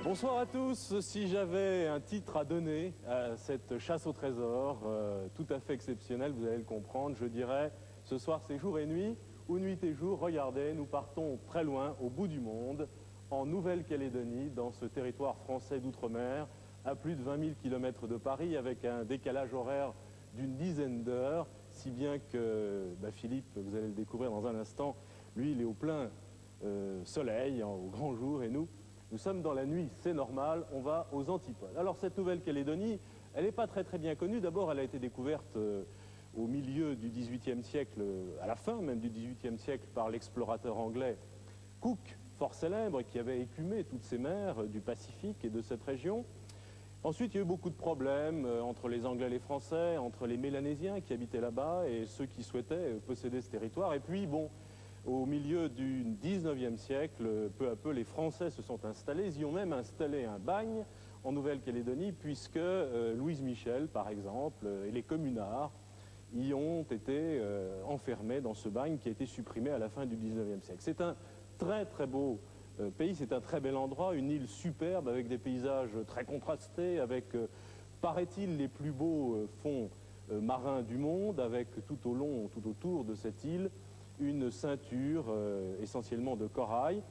Bonsoir à tous. Si j'avais un titre à donner à cette chasse au trésor tout à fait exceptionnelle, vous allez le comprendre, je dirais ce soir c'est jour et nuit, ou nuit et jour. Regardez, nous partons très loin, au bout du monde, en Nouvelle-Calédonie, dans ce territoire français d'outre-mer, à plus de 20 000 km de Paris, avec un décalage horaire d'une dizaine d'heures, si bien que Philippe, vous allez le découvrir dans un instant, lui il est au plein soleil, au grand jour, et nous sommes dans la nuit, c'est normal, on va aux antipodes. Alors cette Nouvelle-Calédonie, elle n'est pas très bien connue. D'abord, elle a été découverte au milieu du XVIIIe siècle, à la fin même du XVIIIe siècle, par l'explorateur anglais Cook, fort célèbre, qui avait écumé toutes ces mers du Pacifique et de cette région. Ensuite, il y a eu beaucoup de problèmes entre les Anglais et les Français, entre les Mélanésiens qui habitaient là-bas et ceux qui souhaitaient posséder ce territoire. Et puis, bon, au milieu du 19e siècle, peu à peu, les Français se sont installés. Ils y ont même installé un bagne en Nouvelle-Calédonie, puisque Louise Michel, par exemple, et les communards y ont été enfermés dans ce bagne qui a été supprimé à la fin du 19e siècle. C'est un très beau pays, c'est un très bel endroit, une île superbe avec des paysages très contrastés, avec, paraît-il, les plus beaux fonds marins du monde, avec tout au long, tout autour de cette île, une ceinture essentiellement de corail.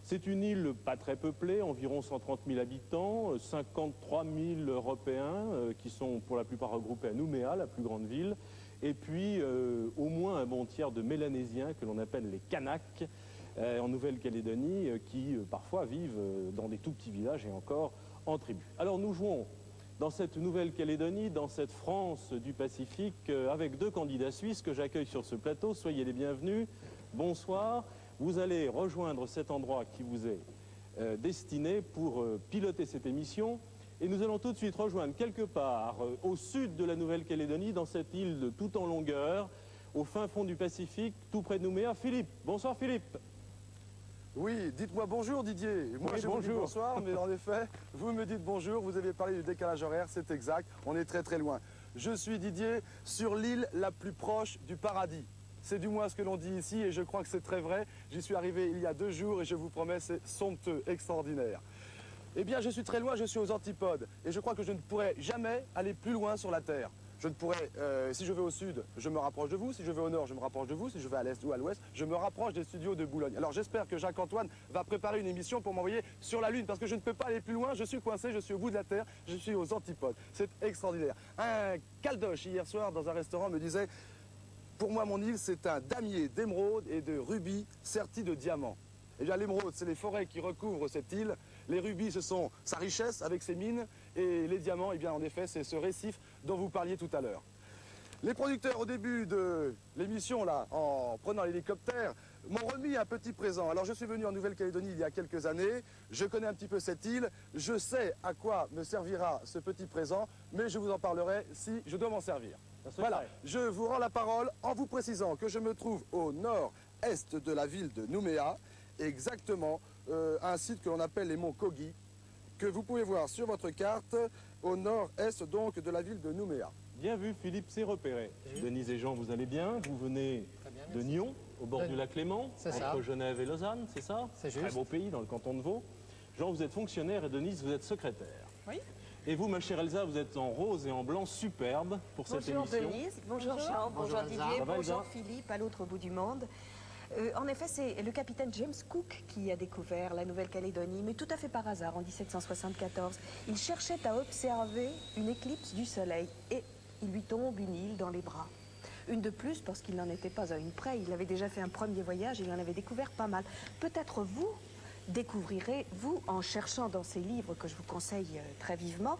C'est une île pas très peuplée, environ 130 000 habitants, 53 000 Européens qui sont pour la plupart regroupés à Nouméa, la plus grande ville, et puis au moins un bon tiers de Mélanésiens que l'on appelle les Kanaks en Nouvelle-Calédonie qui parfois vivent dans des tout petits villages et encore en tribu. Alors nous jouons dans cette Nouvelle-Calédonie, dans cette France du Pacifique, avec deux candidats suisses que j'accueille sur ce plateau. Soyez les bienvenus. Bonsoir. Vous allez rejoindre cet endroit qui vous est destiné pour piloter cette émission. Et nous allons tout de suite rejoindre quelque part au sud de la Nouvelle-Calédonie, dans cette île de tout en longueur, au fin fond du Pacifique, tout près de Nouméa. Philippe. Bonsoir Philippe. Oui, dites-moi bonjour Didier. Moi je vous dis bonsoir, mais en effet, vous me dites bonjour, vous avez parlé du décalage horaire, c'est exact, on est très loin. Je suis Didier sur l'île la plus proche du paradis. C'est du moins ce que l'on dit ici et je crois que c'est très vrai. J'y suis arrivé il y a 2 jours et je vous promets, c'est somptueux, extraordinaire. Eh bien, je suis très loin, je suis aux antipodes et je crois que je ne pourrai jamais aller plus loin sur la Terre. Je ne pourrais, si je vais au sud, je me rapproche de vous. Si je vais au nord, je me rapproche de vous. Si je vais à l'est ou à l'ouest, je me rapproche des studios de Boulogne. Alors j'espère que Jacques-Antoine va préparer une émission pour m'envoyer sur la Lune, parce que je ne peux pas aller plus loin. Je suis coincé, je suis au bout de la Terre, je suis aux antipodes. C'est extraordinaire. Un caldoche hier soir dans un restaurant me disait, pour moi mon île c'est un damier d'émeraude et de rubis sertis de diamants. Eh bien l'émeraude, c'est les forêts qui recouvrent cette île. Les rubis, ce sont sa richesse avec ses mines. Et les diamants, eh bien, en effet, c'est ce récif dont vous parliez tout à l'heure. Les producteurs, au début de l'émission, là, en prenant l'hélicoptère, m'ont remis un petit présent. Alors, je suis venu en Nouvelle-Calédonie il y a quelques années. Je connais un petit peu cette île. Je sais à quoi me servira ce petit présent. Mais je vous en parlerai si je dois m'en servir. Voilà, je vous rends la parole en vous précisant que je me trouve au nord-est de la ville de Nouméa, exactement un site que l'on appelle les monts Kogi, que vous pouvez voir sur votre carte au nord-est donc de la ville de Nouméa. Bien vu Philippe, c'est repéré. Denise et Jean, vous allez bien? Vous venez de Nyon, au bord du lac Léman, entre Genève et Lausanne, c'est ça? C'est juste. Très beau pays dans le canton de Vaud. Jean, vous êtes fonctionnaire et Denise, vous êtes secrétaire. Oui. Et vous, ma chère Elsa, vous êtes en rose et en blanc superbe pour cette émission. Bonjour Denise, bonjour Jean, bonjour Didier, bonjour Philippe, à l'autre bout du monde. En effet, c'est le capitaine James Cook qui a découvert la Nouvelle-Calédonie, mais tout à fait par hasard, en 1774. Il cherchait à observer une éclipse du soleil et il lui tombe une île dans les bras. Une de plus, parce qu'il n'en était pas à une près. Il avait déjà fait un premier voyage et il en avait découvert pas mal. Peut-être vous découvrirez, vous, en cherchant dans ces livres que je vous conseille très vivement,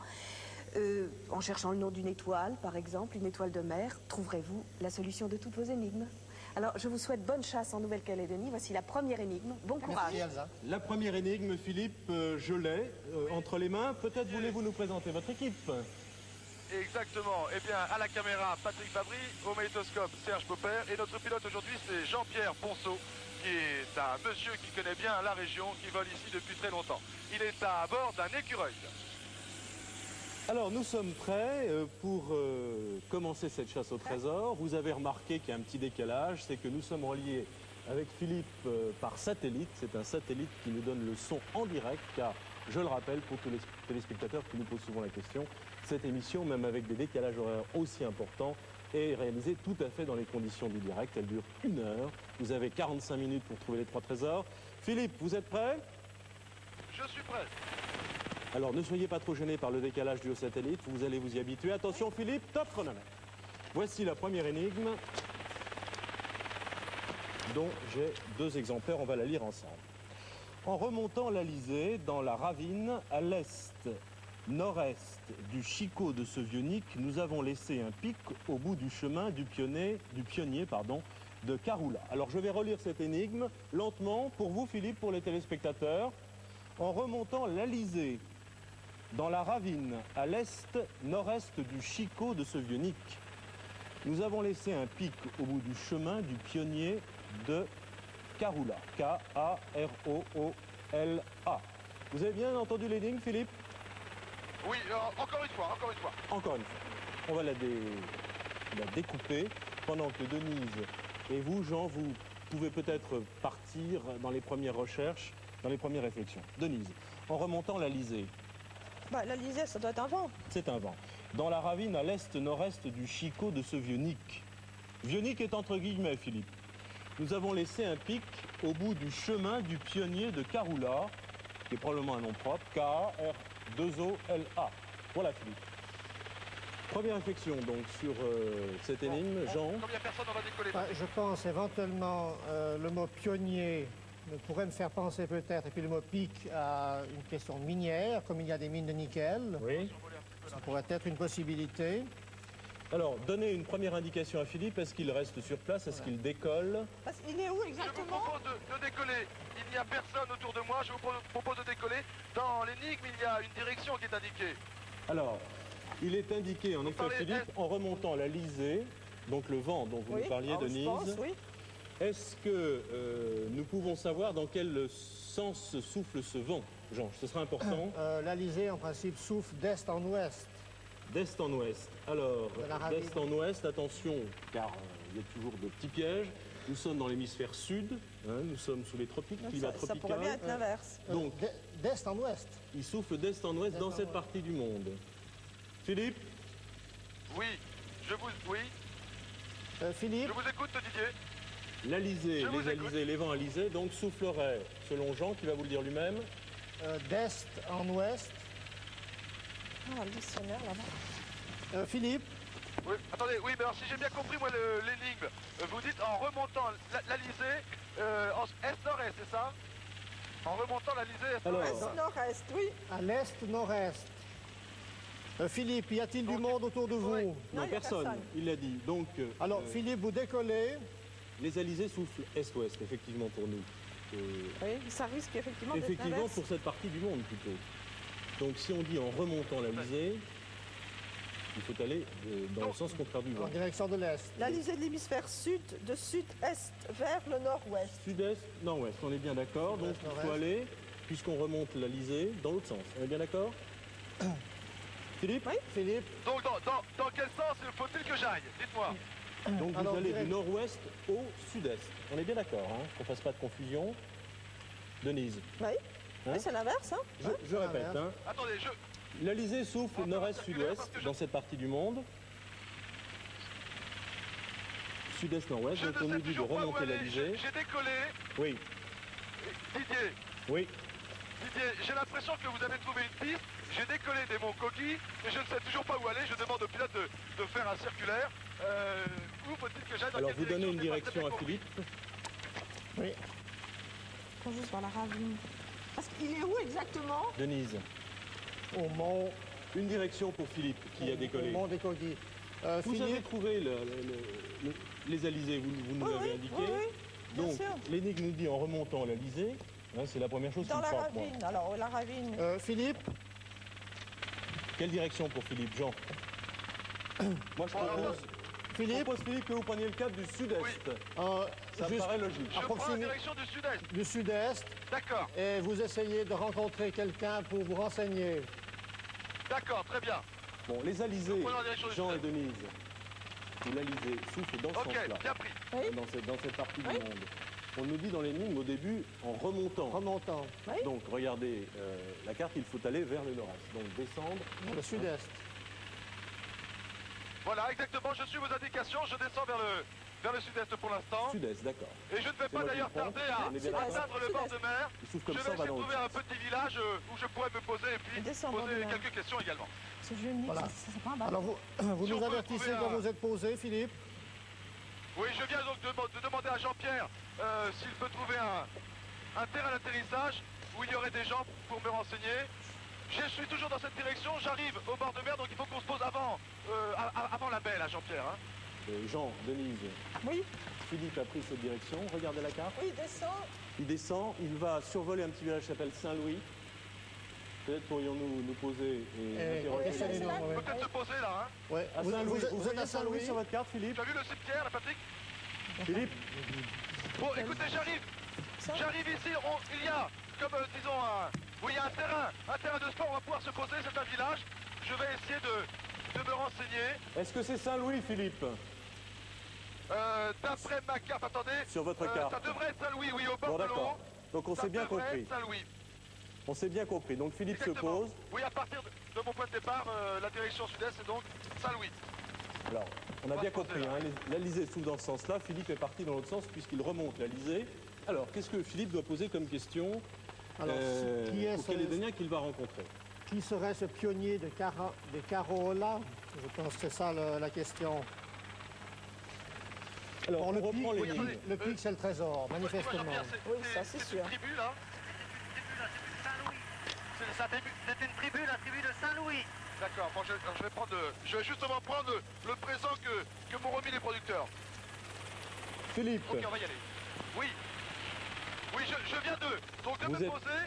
en cherchant le nom d'une étoile, par exemple, une étoile de mer, trouverez-vous la solution de toutes vos énigmes. Alors, je vous souhaite bonne chasse en Nouvelle-Calédonie. Voici la première énigme. Bon courage. Merci, Elsa. La première énigme, Philippe, je l'ai entre les mains. Peut-être voulez-vous nous présenter votre équipe? Exactement. Eh bien, à la caméra, Patrick Fabry, au magnétoscope, Serge Popper. Et notre pilote aujourd'hui, c'est Jean-Pierre Ponceau, qui est un monsieur qui connaît bien la région, qui vole ici depuis très longtemps. Il est à bord d'un écureuil. Alors, nous sommes prêts pour commencer cette chasse au trésor. Vous avez remarqué qu'il y a un petit décalage, c'est que nous sommes reliés avec Philippe par satellite. C'est un satellite qui nous donne le son en direct, car Je le rappelle pour tous les téléspectateurs qui nous posent souvent la question, cette émission, même avec des décalages horaires aussi importants, est réalisée tout à fait dans les conditions du direct. Elle dure 1 heure. Vous avez 45 minutes pour trouver les 3 trésors. Philippe, vous êtes prêt? Je suis prêt. Alors ne soyez pas trop gêné par le décalage dû au satellite, vous allez vous y habituer. Attention Philippe, top chronomètre. Voici la première énigme dont j'ai 2 exemplaires, on va la lire ensemble. En remontant l'Alizé dans la ravine à l'est-nord-est du Chicot de ce Vionic, nous avons laissé un pic au bout du chemin du pionnier de Caroula. Alors je vais relire cette énigme lentement pour vous Philippe, pour les téléspectateurs. En remontant l'Alizé dans la ravine à l'est-nord-est du Chicot de ce Vionic, nous avons laissé un pic au bout du chemin du pionnier de Caroula. K-A-R-O-O-L-A. Vous avez bien entendu l'énigme, Philippe? Oui, encore une fois. Encore une fois. On va la découper pendant que Denise et vous, Jean, vous pouvez peut-être partir dans les premières recherches, dans les premières réflexions. Denise, en remontant l'Alizé. L'Alizé, ça doit être un vent. C'est un vent. Dans la ravine à l'est-nord-est du Chicot de ce Vionic. Vionic est entre guillemets, Philippe. Nous avons laissé un pic au bout du chemin du pionnier de Caroula, qui est probablement un nom propre, K-A-R-2-O-L-A. Voilà, Philippe. Première réflexion donc sur cette énigme. Jean? Combien de personnes on va décoller? Je pense éventuellement le mot pionnier pourrait me faire penser peut-être, et puis le mot pic à une question minière, comme il y a des mines de nickel. Oui. Ça pourrait être une possibilité. Alors, donnez une première indication à Philippe. Est-ce qu'il reste sur place? Est-ce qu'il décolle? Il est où Je vous exactement? propose de décoller. Il n'y a personne autour de moi. Je vous propose de décoller. Dans l'énigme, il y a une direction qui est indiquée. Alors, il est indiqué en effet, parlez- Philippe, en remontant l'Alizé, donc le vent dont vous nous parliez, Denise. Je pense, oui. Est-ce que nous pouvons savoir dans quel sens souffle ce vent, Jean? Ce sera important. L'Alizé, en principe, souffle d'est en ouest. D'est en ouest. Alors, De la ravine. d'est en ouest, attention, car il y a toujours de petits pièges. Nous sommes dans l'hémisphère sud, hein, nous sommes sous les tropiques, climat Ça tropical. pourrait bien être l'inverse. Donc, D'est en ouest. il souffle d'est en ouest dans cette partie du monde. Philippe? Oui, oui, Philippe, je vous écoute, Didier. L'Alizé, Je vous les écoute. alizés, les vents alizés, donc souffleraient, selon Jean, qui va vous le dire lui-même, d'est en ouest. Le dictionnaire là-bas. Philippe, Oui, attendez, oui, mais alors si j'ai bien compris, moi, l'énigme, vous dites en remontant l'Alizé, est-nord-est, c'est ça? En remontant l'Alizé, Alors, est-nord-est. Nord-est, oui. à l'est-nord-est. Philippe, y a-t-il du monde autour de vous? Oui. non, Non, il y a personne, personne. il l'a dit. Donc, Alors, Philippe, vous décollez. les alizés soufflent est-ouest, effectivement, pour nous. Oui, ça risque effectivement d'être Effectivement, l'inverse. pour cette partie du monde, plutôt. Donc, si on dit en remontant l'Alizé, il faut aller dans le sens contraire du vent. En direction de l'est. L'Alizé de l'hémisphère sud, de sud-est vers le nord-ouest. Sud-est, nord-ouest, on est bien d'accord. Donc, il faut nord-est. aller, puisqu'on remonte l'Alizé, dans l'autre sens. On est bien d'accord? Philippe? Oui. Philippe, Donc, dans quel sens faut-il que j'aille? Dites-moi. Donc, Alors, vous allez direct. du nord-ouest au sud-est. On est bien d'accord, hein, qu'on ne fasse pas de confusion. Denise, Oui, Hein? oui, c'est l'inverse. Hein. je répète, hein, Attendez, l'Alizé souffle Encore nord-est-sud-ouest parce que je- dans cette partie du monde. Sud-est, nord-ouest, je donc on ne nous sais dit de toujours pas où remonter aller. l'Alizé. J'ai décollé. Oui, Didier, oui. j'ai l'impression que vous avez trouvé une piste. J'ai décollé des monts Coquille, mais je ne sais toujours pas où aller. Je demande au pilote de faire un circulaire. Où faut-il que j'aille? Dans Alors, quelle vous donnez une C'est pas très direction bien à compris. Philippe. oui. Quand juste voir la ravine. Parce qu'il est où exactement? Denise, Au mont, une direction pour Philippe qui a au décollé. mont des Coquilles. Vous avez Philippe, trouvé les Alizés, vous nous Oui, l'avez oui, indiqué. oui, oui, bien Donc, sûr. l'énigme nous dit en remontant l'Alizé, hein, c'est la première chose Dans qu'il la frappe. moi. ravine. Alors, la ravine. Philippe, Quelle direction pour Philippe, Jean? Moi, je Philippe, propose, Philippe, que vous preniez le cap du sud-est. Oui. Ça me juste paraît logique. Je prends la Approximé- direction du sud-est. du sud-est, D'accord, et vous essayez de rencontrer quelqu'un pour vous renseigner. d'accord, très bien. Bon, les Alizés, prenons la direction du Jean et sud-est. Denise, ou l'Alizé souffle dans ce Ok, sens-là, bien pris. Oui. dans cette partie Oui. du monde. on nous dit dans l'énigme au début en remontant. Remontant. Oui. Donc regardez la carte, il faut aller vers le nord-est. Donc descendre. Dans le sud-est. Voilà, exactement, je suis vos indications, je descends vers le sud-est pour l'instant. Sud-est, d'accord. Et je ne vais pas d'ailleurs tarder à On est bien atteindre le bord de mer. Il souffle Je comme vais ça, on va essayer de dans le trouver un petit village où je pourrais me poser et puis Descends, bord de poser mer. quelques questions également. Ce jeu unique, Voilà. c'est pas un bateau. Alors vous Si on nous peut avertissez trouver quand un- vous êtes posé, Philippe. Oui, je viens donc de demander à Jean-Pierre s'il peut trouver un terrain d'atterrissage où il y aurait des gens pour me renseigner. Je suis toujours dans cette direction, j'arrive au bord de mer, donc il faut qu'on se pose avant la baie, là, Jean-Pierre. Hein. Jean, Denise, Oui, Philippe a pris cette direction. Regardez la carte. oui, descend. Il descend, il va survoler un petit village qui s'appelle Saint-Louis. Peut-être pourrions-nous nous poser et interroger. questionnez-nous, là. ouais. Peut-être se poser là, hein. Ouais. À Vous Saint-Louis. êtes Vous à voyez Saint-Louis sur votre carte, Philippe? Tu as vu le cimetière, là, Patrick? Philippe? Bon, écoutez, j'arrive ici, il y a, comme disons, il y a un terrain de sport, on va pouvoir se poser, c'est un village. Je vais essayer de me renseigner. Est-ce que c'est Saint-Louis, Philippe? D'après ma carte, attendez. Sur votre carte. Ça devrait être Saint-Louis, oui, au bord Bon, de l'eau. d'accord. Donc on s'est bien compris. Ça devrait être Saint-Louis. On s'est bien compris. Donc Philippe se Exactement. pose. Oui, à partir de mon point de départ, la direction sud-est, c'est donc Saint-Louis. Alors, on a va bien se poser, compris, là. hein, l'Alizé s'ouvre dans ce sens-là, Philippe est parti dans l'autre sens puisqu'il remonte l'Alizé. Alors, qu'est-ce que Philippe doit poser comme question Alors, qui est aux Calédoniens qu'il va rencontrer? Qui serait ce pionnier de Carola? Je pense que c'est ça la question. Alors, Bon, on le reprend pic, les attendez. le pic, c'est le trésor, manifestement. Jean-Pierre, Oui, ça, c'est sûr. une tribu, là. C'est une tribu, la tribu de Saint-Louis. D'accord, bon, je vais justement prendre le présent que m'ont remis les producteurs. Philippe, Ok, on va y aller. Oui. Oui, je viens de Vous me êtes- poser.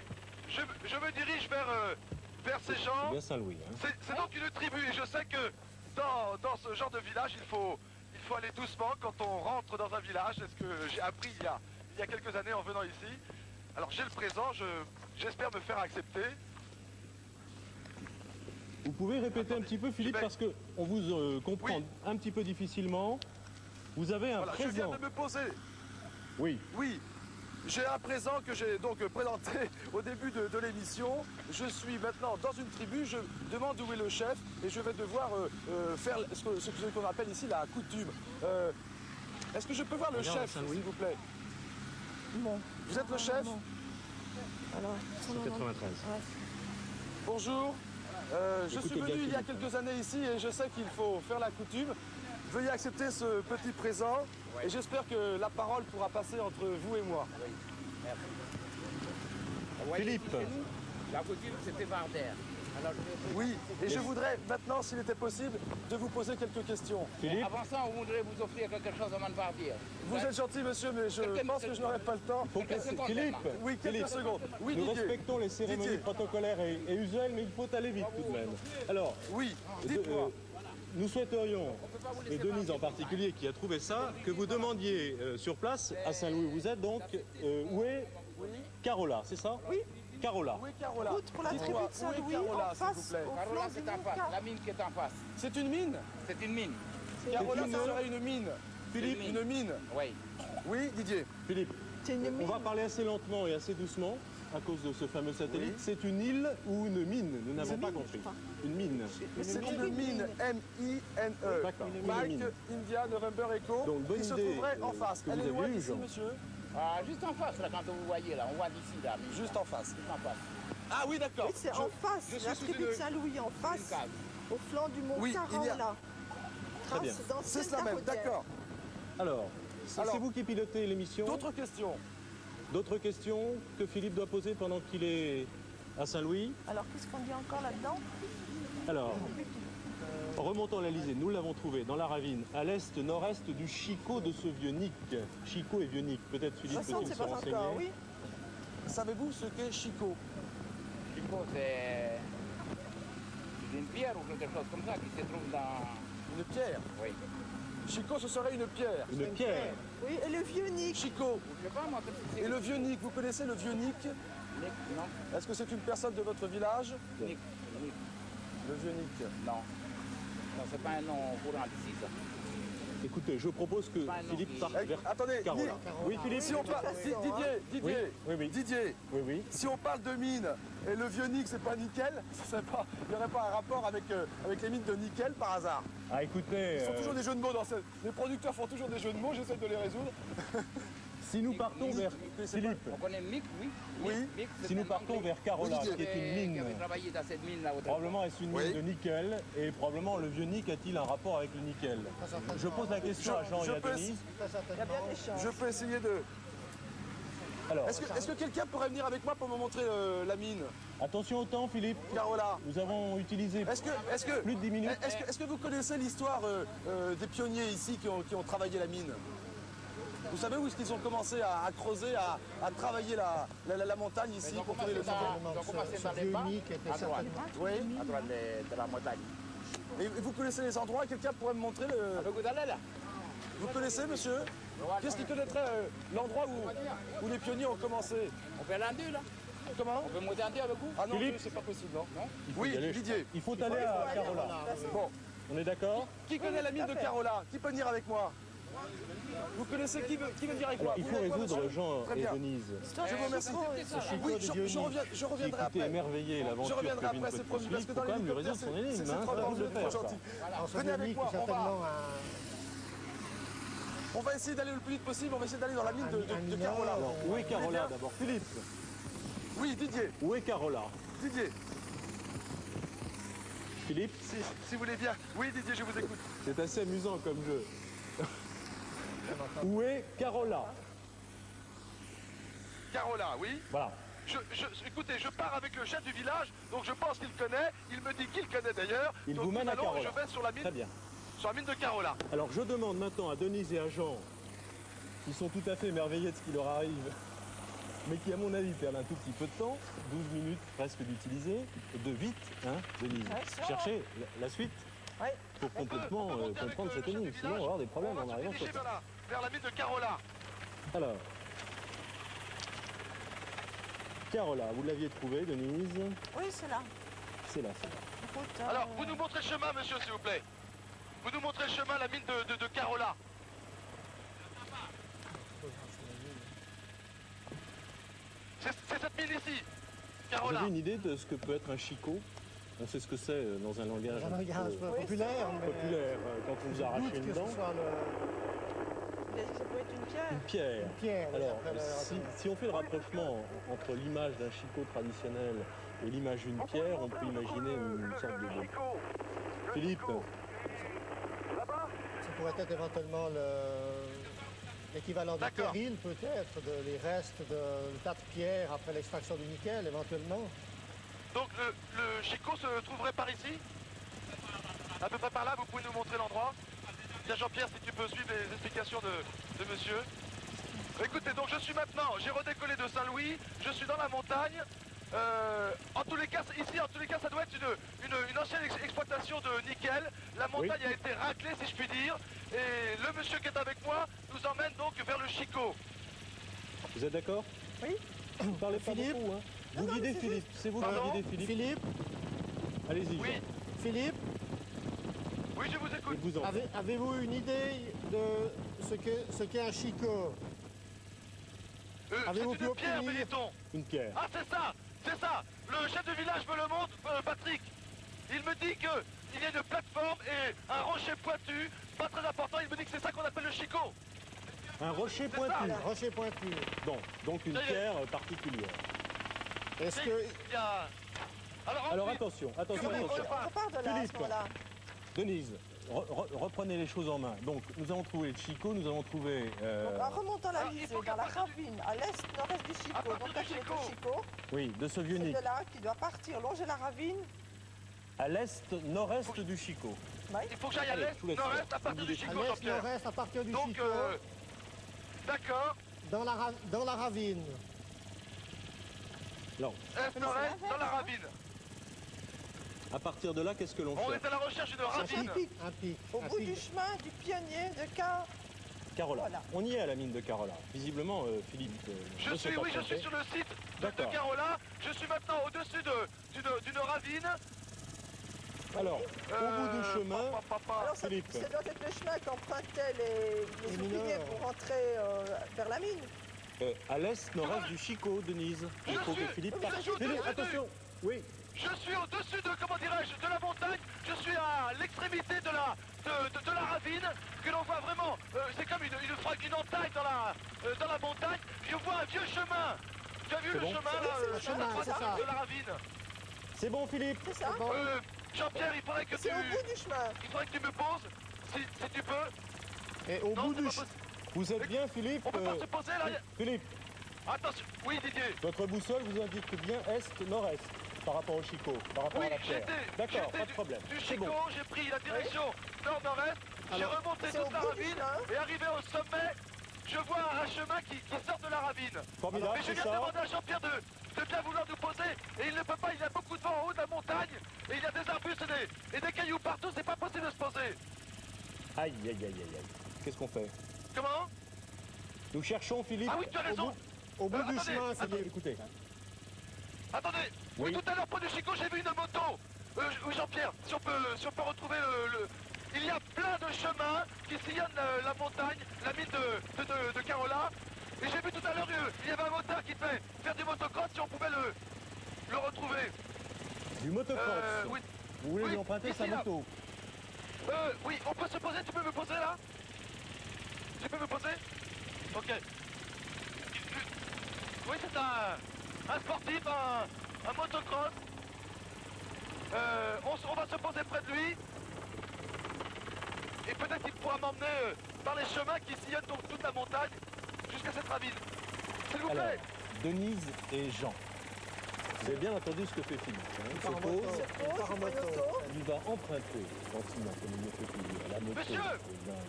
Je me dirige vers ces c'est gens. bien Saint-Louis. Hein. C'est donc une tribu et je sais que dans ce genre de village, il faut aller doucement quand on rentre dans un village. C'est ce que j'ai appris il y a quelques années en venant ici. Alors j'ai le présent, j'espère me faire accepter. Vous pouvez répéter un petit peu, Philippe, vais- parce qu'on vous comprend Oui. un petit peu difficilement. Vous avez un Voilà, je viens présent. de me poser. Oui. Oui, j'ai un présent que j'ai donc présenté au début de l'émission. Je suis maintenant dans une tribu, je demande où est le chef et je vais devoir faire ce qu'on appelle ici la coutume. Est-ce que je peux voir le Regarde, chef, Saint-Louis. s'il vous plaît? Bon. Vous êtes le chef? Alors, 193. Ouais. Bonjour. Je Écoutez suis bien, venu il y a Philippe. quelques années ici et je sais qu'il faut faire la coutume. Veuillez accepter ce petit présent et j'espère que la parole pourra passer entre vous et moi. Philippe, La coutume, c'était Varder. Alors, Oui, et je voudrais maintenant, s'il était possible, de vous poser quelques questions. Philippe, avant ça, on voudrait vous offrir quelque chose avant de partir. Vous êtes gentil, monsieur, mais je pense que je n'aurai pas le temps. faut que- quelques secondes, Philippe, seulement. Oui, quelques Philippe, secondes. Oui, nous Didier. respectons les cérémonies Didier. protocolaires et usuelles, mais il faut aller vite tout de même. Alors, Oui, de- dites-moi. nous souhaiterions, et Denise en particulier qui a trouvé ça, que vous demandiez sur place à Saint-Louis. Vous êtes donc, où est Carola, c'est ça? Oui. Carola. Où est Carola? Route pour la Dites-moi, tribu de où est Saint-Louis, Carola, en s'il vous face, plaît? au Carola, flanc c'est du en mont face. Car. La mine qui est en face. C'est une mine? C'est une mine. Carola, une- ça serait une mine. Philippe, Une mine. Oui. Oui, Didier. Philippe, C'est une on mine. va parler assez lentement et assez doucement à cause de ce fameux satellite. Oui. C'est une île ou une mine? Nous n'avons pas compris. Une mine. C'est une mine, M-I-N-E. D'accord, une Mike, mine. India, November Echo, Donc, bonne qui se idée, trouverait en face. que Elle vous est loin avez eue, d'ici, Jean. monsieur? Ah, juste en face, là, quand vous voyez, là. On voit d'ici, là. mais- Juste en face. Juste en face. Ah oui, d'accord. Oui, c'est en face, je la suis tribu sous de une- Saint-Louis, en Une face, cave. au flanc du mont Oui, Caran, il y a- là. Très bien. Trace d'anciennes C'est cela même, caraudières. d'accord. Alors, c'est Alors, vous qui pilotez l'émission. D'autres questions? D'autres questions que Philippe doit poser pendant qu'il est à Saint-Louis? Alors, qu'est-ce qu'on dit encore là-dedans? Alors, remontons l'Alizé, nous l'avons trouvé dans la ravine, à l'est-nord-est du Chicot de ce vieux Nick. Chicot et vieux Nick, peut-être Philippe 60, peut-il c'est se pas renseigner. encore, oui. Savez-vous ce qu'est Chico? Chico, c'est une pierre ou quelque chose comme ça qui se trouve dans... Une pierre. Oui. Chico, ce serait une pierre. Une pierre. Oui, et le vieux Nick. Chico. Je sais pas, moi, qu'est-ce que c'est. Et le vieux Nick, vous connaissez le vieux Nick? Nick, non. Est-ce que c'est une personne de votre village? Nick. Le vieux Nick. Non. Non, c'est pas un nom courant d'ici, ça. Écoutez, je propose que Philippe parte vers Attendez, Carola. Oui, Philippe. si on parle, Didier, Oui. si on parle de mines et le vieux Nick, c'est pas nickel, il n'y aurait pas un rapport avec les mines de nickel par hasard? Ah, écoutez, Ils font toujours des jeux de mots les producteurs font toujours des jeux de mots, j'essaie de les résoudre. si nous partons vers Philippe, On connaît Mick, oui. Oui. Mick, c'est si nous un partons Anglais vers Carola, qui est une qui mine, avait travaillé dans cette mine là autrefois. probablement est-ce une mine de nickel, et probablement le vieux Nick a-t-il un rapport avec le nickel? Je pose la question à Jean et à Denise. Je peux essayer de... Alors, Est-ce que quelqu'un pourrait venir avec moi pour me montrer la mine, attention au temps, Philippe. Carola? Nous avons utilisé Est-ce que plus de 10 minutes. Est-ce que vous connaissez l'histoire des pionniers ici qui ont travaillé la mine? Vous savez où est-ce qu'ils ont commencé à creuser, à travailler la montagne ici pour trouver le nickel? Ils ont commencé dans les vieux bas, Nick était à droite. Oui. À droite de la montagne. Et vous connaissez les endroits? Quelqu'un pourrait me montrer le... Avec vous allez là? Vous connaissez, monsieur? Qu'est-ce qui connaîtrait l'endroit où les pionniers ont commencé? On peut aller en deux là? Comment? On peut monter en deux avec vous? Ah non, Philippe. c'est pas possible, non? Il faut Oui, y aller. Didier. Il faut aller à Carola. Bon, On est d'accord? qui connaît la mine de Carola? Qui peut venir avec moi? Vous connaissez qui veut venir avec moi? Alors, il Vous faut venez avec moi, résoudre monsieur? Jean Très et bien. Denise. Je vous remercie. Chico Oui, de vieux je Nick, reviendrai qui écoutait après. émerveillé Je l'aventure reviendrai que vit après, notre c'est petit promis, parce Philippe. que Il faut dans quand même lui l'hélicoptère, résoudre son énigme. c'est Hein, trop c'est à vous de le trop faire. gentil. ça. Alors, ce Venez vieux avec Nick moi, est on va. certainement On va essayer d'aller le plus vite possible, on va essayer d'aller dans la mine de mineur. Carola. Alors, où est Carola d'abord? Philippe, Oui, Didier, où est Carola? Didier, Philippe, si vous voulez bien. Oui, Didier, je vous écoute. c'est assez amusant comme jeu. Où est Carola? Carola, oui. Voilà. Écoutez, je pars avec le chef du village, donc je pense qu'il connaît. Il me dit qu'il connaît d'ailleurs. Il donc vous mène nous à allons, Carola. Je vais sur la mine, Très bien. sur la mine de Carola. Alors je demande maintenant à Denise et à Jean, qui sont tout à fait émerveillés de ce qui leur arrive, mais qui à mon avis perdent un tout petit peu de temps, 12 minutes presque d'utiliser, de vite, hein, Denise. Cherchez la suite pour complètement comprendre cette énigme, sinon on va avoir des problèmes en va se arrivant sur diriger ça. vers la mine de Carola. Alors, Carola, vous l'aviez trouvé, Denise? Oui, c'est là. C'est là, c'est là. Écoute, Alors, vous nous montrez le chemin, monsieur, s'il vous plaît. Vous nous montrez le chemin, la mine de Carola. C'est cette mine ici, Vous Carola. avez une idée de ce que peut être un chicot? On sait ce que c'est dans un langage un langage populaire, mais populaire quand on vous arrache doute une que dent. ce soit ça peut être une pierre. Une pierre. une pierre. oui, Alors, après le- si on fait le rapprochement entre l'image d'un chicot traditionnel et l'image d'une pierre, on peut imaginer une sorte de... Philippe, Ça pourrait être éventuellement l'équivalent du D'accord. terril, peut-être, les restes de tas de pierres après l'extraction du nickel, éventuellement. Donc le chicot se trouverait par ici? À peu près par là, vous pouvez nous montrer l'endroit? Bien Jean-Pierre, si tu peux suivre les explications de monsieur. Écoutez, donc je suis maintenant, j'ai redécollé de Saint-Louis, je suis dans la montagne. En tous les cas, ici, en tous les cas, ça doit être une ancienne exploitation de nickel. La montagne a été raclée, si je puis dire. Et le monsieur qui est avec moi nous emmène donc vers le Chicot. vous êtes d'accord? Oui. Vous parlez pas Philippe beaucoup, hein? Vous guidez Philippe, c'est vous qui Pardon guidez Philippe. Philippe, Allez-y, Oui, Jean. Philippe, oui, je vous Je écoute. vous en prie. avez-vous une idée de ce qu'est un chicot? C'est Avez-vous une pu pierre, obtenir- Béléton. Une pierre. Ah, c'est ça. Le chef de village me le montre, Patrick. Il me dit qu'il y a une plateforme et un rocher pointu, pas très important. Il me dit que c'est ça qu'on appelle le Chicot. Un rocher pointu. Un rocher pointu. Donc une Ça y est. pierre particulière. Est-ce que... Il y a... Alors ensuite, attention. On repart de là à ce Philippe. moment-là. Denise, reprenez les choses en main. Donc nous avons trouvé le Chicot, nous avons trouvé... En remontant la il liste faut qu'à dans la partir ravine, à l'est, nord-est du À Chicot. partir Donc du là, tu es Chicot. au Chicot. oui, de ce vieux C'est Nick. de là qui doit partir, longer la ravine. À l'est, nord-est du Chicot. il faut que j'aille à Allez, l'est, je vous laisse nord-est, faire. à partir Vous du décidez. À Chicot, l'est, Jean-Pierre. nord-est, à partir du Donc, chicot, d'accord. dans la ravine. Alors, Est, nord-est, dans la ravine. à partir de là, qu'est-ce que l'on On fait? est à la recherche d'une ravine. Un pic. Au un bout pic. du chemin du pionnier de Car. Carola. Voilà. On y est à la mine de Carola. Visiblement, Philippe. Je ne suis, s'est pas oui, je trompé. suis sur le site de D'accord. Carola. Je suis maintenant au-dessus d'une ravine. Alors, au bout du chemin, Alors ça, Philippe. ça doit être le chemin qu'empruntaient les ouvriers pour rentrer vers la mine. À l'est, nord-est du Chicot, Denise. Il faut que Philippe parte. je suis Philippe, au-dessus attention. Oui. Je suis au-dessus de, comment dirais-je, de la montagne. Je suis à l'extrémité de la ravine, que l'on voit vraiment. C'est comme une entaille dans la montagne. Je vois un vieux chemin. Tu as vu le bon. chemin là, C'est le chemin, à c'est ça. droite de la ravine. C'est bon, Philippe. C'est ça? Jean-Pierre, il faudrait que tu... C'est au bout du chemin. Il faudrait que tu me poses, si tu peux. Et au Non, bout c'est du... pas possible. Vous êtes bien, Philippe On peut pas se poser là. Philippe, Attention. Oui, Didier. votre boussole vous indique bien est-nord-est par rapport au Chicot, par rapport Oui, à la Terre. D'accord, pas de problème. Du C'est Chicot, bon. j'ai pris la direction nord-nord-est, j'ai Alors, remonté c'est au toute la bout du ravine chemin. et arrivé au sommet, je vois un chemin qui sort de la ravine. Formidable, Mais je c'est viens ça. demander à Jean-Pierre de bien vouloir nous poser et il ne peut pas, il y a beaucoup de vent en haut de la montagne et il y a des arbustes et des cailloux partout, c'est pas possible de se poser. Aïe, aïe, aïe, aïe, aïe. Qu'est-ce qu'on fait? Comment? Nous cherchons, Philippe. Ah oui, tu as raison. Au bout du attendez, chemin, c'est Philippe, écoutez. Attendez, Oui. tout à l'heure près du Chicot, j'ai vu une moto. Oui, Jean-Pierre, si on peut retrouver le... Il y a plein de chemins qui sillonnent la montagne, la mine de Carola. Et j'ai vu tout à l'heure, il y avait un moteur qui fait faire du motocross, si on pouvait le retrouver. Du motocross. Oui. Vous voulez Oui, lui emprunter ici, sa là. moto? Oui, on peut se poser, tu peux me poser là? Tu peux me poser? Ok. Oui, c'est un sportif, un motocross. On va se poser près de lui. Et peut-être qu'il pourra m'emmener par les chemins qui sillonnent donc toute la montagne jusqu'à cette ravine. S'il vous Alors, plaît. Denise et Jean. Vous avez bien entendu ce que fait Philippe. Hein. Il se part en pose, moto. Il se pose, il prend une auto. il va emprunter, gentiment, comme il le fait toujours, la moto Monsieur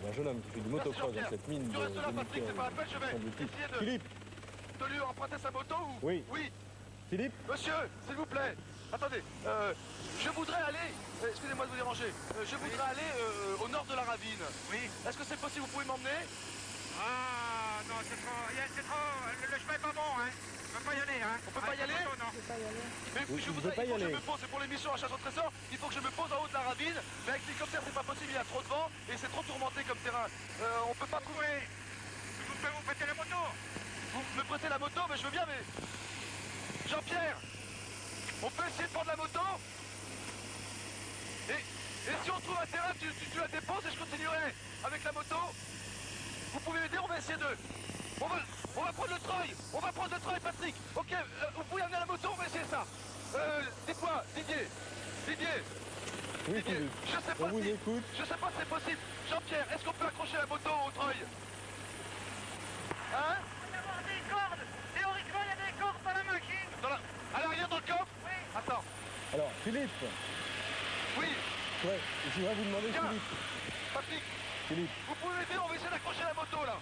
d'un jeune homme qui fait du motocross dans Jean-Pierre. cette mine Tu restes là, de Patrick, c'est pas la peine, je vais semble-t-il. essayer de- Philippe, De lui emprunter sa moto ou... Oui. Oui. Philippe, Monsieur, s'il vous plaît. Attendez, je voudrais aller... Excusez-moi de vous déranger. Je voudrais aller au nord de la ravine. Oui. Est-ce que c'est possible? Vous pouvez m'emmener? Ah non, c'est trop... Le chemin est pas bon, hein. On peut pas y aller, hein. On peut pas y aller? Non. Mais Oui, je vous voudrais, pouvez pas il y faut que je aller. me pose, c'est pour l'émission à chasse au trésor, il faut que je me pose en haut de la ravine, mais avec l'hélicoptère c'est pas possible, il y a trop de vent et c'est trop tourmenté comme terrain. On peut pas trouver... Vous pouvez vous prêter la moto. Vous me prêtez la moto, mais je veux bien, mais... Jean-Pierre, on peut essayer de prendre la moto? Et si on trouve un terrain, tu la déposes et je continuerai avec la moto? Vous pouvez m'aider, on va essayer de... On va prendre le treuil. On va prendre le treuil, Patrick. Ok, vous pouvez amener la moto, on va essayer ça. Dites-moi, Didier. oui, Didier, Philippe, je sais on pas vous si... écoute. Je sais pas si c'est possible. Jean-Pierre, est-ce qu'on peut accrocher la moto au treuil? Hein? Il y avoir des cordes. Théoriquement, il y a des cordes dans la machine. À l'arrière dans le coffre? Oui. Attends. Alors, Philippe, Oui, ouais, je voudrais vous demander, Tiens. Philippe, Patrick, vous pouvez m'aider, on va essayer d'accrocher la moto là.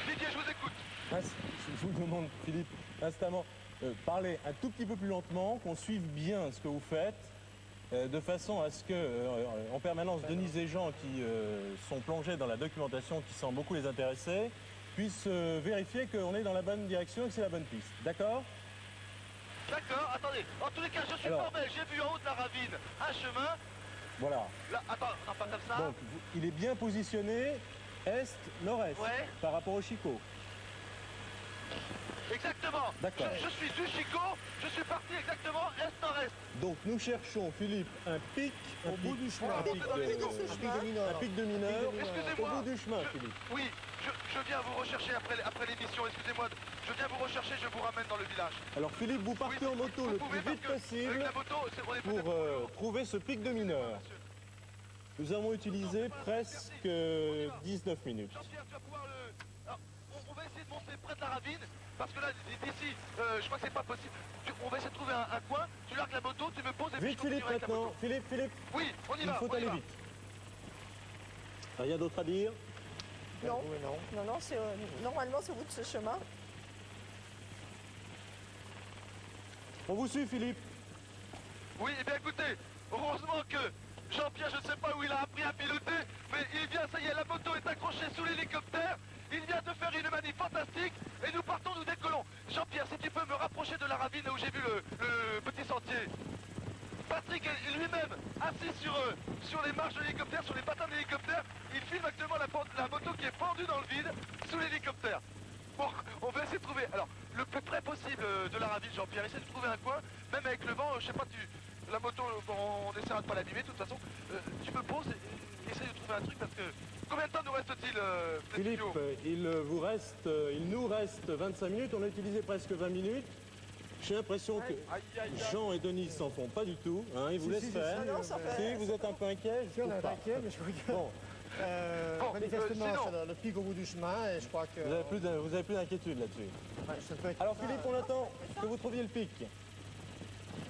Didier, je vous écoute. je vous demande, Philippe, instamment, parlez un tout petit peu plus lentement, qu'on suive bien ce que vous faites, de façon à ce que, en permanence, Denise et Jean, qui sont plongés dans la documentation, qui semble beaucoup les intéresser, puissent vérifier qu'on est dans la bonne direction et que c'est la bonne piste. D'accord? D'accord, attendez. En tous les cas, je suis Alors. formel. J'ai vu en haut de la ravine un chemin. Voilà. Là, attends, non, pas comme ça. Donc, il est bien positionné est-nord-est Ouais. par rapport au Chicot. Exactement. D'accord. Je suis du Chicot, je suis parti exactement est-nord-est. Donc, nous cherchons, Philippe, un pic, Au bout du chemin. un pic Au bout de ce de, chemin. un pic de mineur, au Excusez-moi. bout du chemin, Philippe. Oui, je viens vous rechercher après l'émission. Excusez-moi, je viens vous rechercher, je vous ramène dans le village. Alors, Philippe, vous partez Oui, en moto vous le pouvez, plus vite parce que avec possible la moto, on est peut-être pour plus lourd. trouver ce pic de mineur. Monsieur. Nous avons utilisé presque 19 minutes. Jean-Pierre, tu vas pouvoir le... Alors, on va essayer de monter près de la ravine, parce que là, d'ici, je crois que c'est pas possible. On va essayer de trouver un coin, tu largues la moto, tu me poses et puis Vite, je continue Philippe, avec la maintenant. moto. Philippe, Oui, on y il va, faut on y aller va. vite. Rien d'autre à dire? Non, Oui, non. non, c'est normalement c'est au bout de ce chemin. On vous suit, Philippe. Oui, eh bien écoutez, heureusement que Jean-Pierre, je ne sais pas où il a appris à piloter, mais il vient, ça y est, la moto est accrochée sous l'hélicoptère, il vient de faire une manip fantastique, et nous partons, nous décollons. Jean-Pierre, si tu peux me rapprocher de la ravine où j'ai vu le petit sentier. Patrick, Patrick est lui-même assis sur les marches de l'hélicoptère, sur les patins de l'hélicoptère. Il filme actuellement la moto qui est pendue dans le vide sous l'hélicoptère. Bon, on va essayer de trouver, alors, le plus près possible de la ravine, Jean-Pierre. Essaye de trouver un coin, même avec le vent, je sais pas, la moto, bon, on essaiera de pas l'abîmer, de toute façon. Tu me poses et essaye de trouver un truc, parce que... Combien de temps nous reste-t-il, Philippe, il nous reste 25 minutes, on a utilisé presque 20 minutes. J'ai l'impression que Jean et Denise s'en font pas du tout, hein, ils vous laissent faire. Si, vous êtes un peu inquiet, Je suis un peu inquiet, mais je crois que... Bon. Manifestement, c'est le pic au bout du chemin et je crois que... Vous avez plus d'inquiétude là-dessus. Ouais, alors Philippe, on attend que vous trouviez le pic.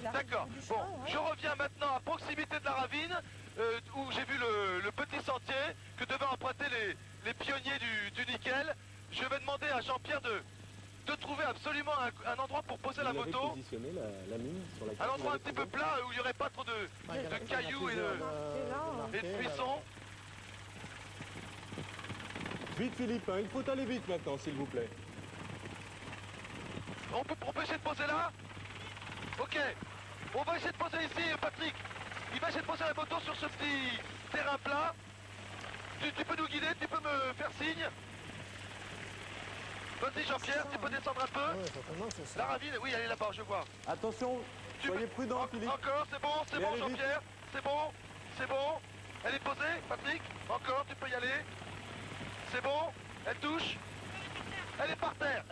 D'accord. Bon, je reviens maintenant à proximité de la ravine, où j'ai vu le petit sentier que devaient emprunter les pionniers du nickel. Je vais demander à Jean-Pierre de trouver absolument un endroit pour poser la moto. Positionné la mine sur la un endroit un petit peu plat où il n'y aurait pas trop de cailloux et de buissons. Vite Philippe, hein, il faut aller vite maintenant s'il vous plaît. On peut essayer de poser là? Ok. On va essayer de poser ici, Patrick. Il va essayer de poser la moto sur ce petit terrain plat. Tu peux nous guider, tu peux me faire signe. Vas-y Jean-Pierre, tu peux descendre un peu. La ravine, oui, elle est là-bas, je vois. Attention, soyez prudent Philippe. Encore, c'est bon Jean-Pierre. C'est bon. Elle est posée, Patrick. Encore, tu peux y aller. C'est bon, elle touche. Elle est par terre.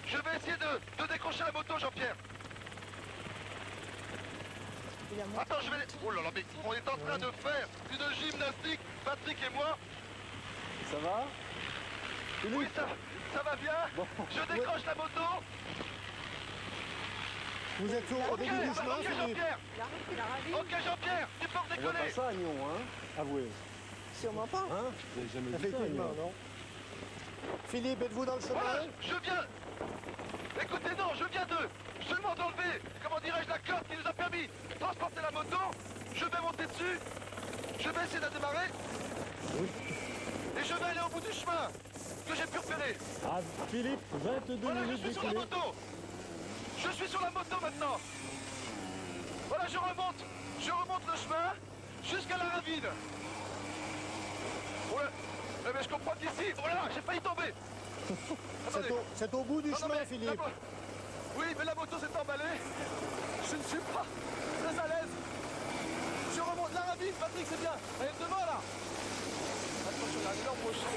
Je vais essayer de décrocher la moto, Jean-Pierre. Attends, je vais... Oh là là, mais on est en train de faire une gymnastique, Patrick et moi. Ça va Philippe? Oui, ça va bien. Bon. Je décroche la moto. Vous êtes au début du chemin, ok, Jean-Pierre. Ok, Jean-Pierre, tu peux On voit décoller. pas ça à Nyon, hein? Avouez. Sûrement pas. Hein? Vous n'avez jamais vu ça à effectivement, Nyon? non. Philippe, êtes-vous dans le chemin? Voilà, je viens... Écoutez, non, je viens seulement d'enlever, comment dirais-je, la corde qui nous a permis de transporter la moto. Je vais monter dessus. Je vais essayer de la démarrer. Oui. Et je vais aller au bout du chemin que j'ai pu repérer. Ah, Philippe, 22 Voilà, je minutes suis sur la d'écoulé. moto. Je suis sur la moto maintenant. Voilà, je remonte le chemin jusqu'à la ravine. Ouais, mais je comprends qu'ici, voilà, j'ai failli tomber. C'est au bout du chemin, Philippe. Oui, mais la moto s'est emballée. Je ne suis pas très à l'aise. Je remonte la ravine, Patrick, c'est bien. Elle est devant, là. Attention, il y a un énorme rocher.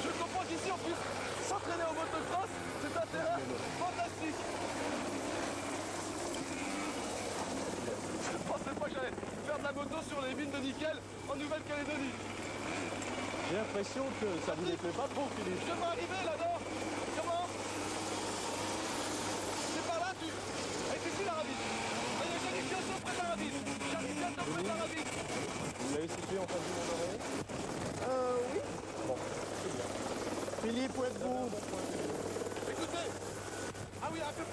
Je comprends qu'ici, on puisse s'entraîner au motocross. C'est un terrain fantastique. Je ne pensais pas que j'allais faire de la moto sur les mines de nickel en Nouvelle-Calédonie. J'ai l'impression que ça vous déplaît pas trop, Philippe. Je vais arriver là-bas. Comment? C'est par là, Et c'est ici la ravine. J'arrive bientôt près de la ravine. Vous l'avez situé en face du Mont-Doré? Oui. Bon, c'est bien. Philippe, où êtes-vous? Écoutez. Ah oui, un peu.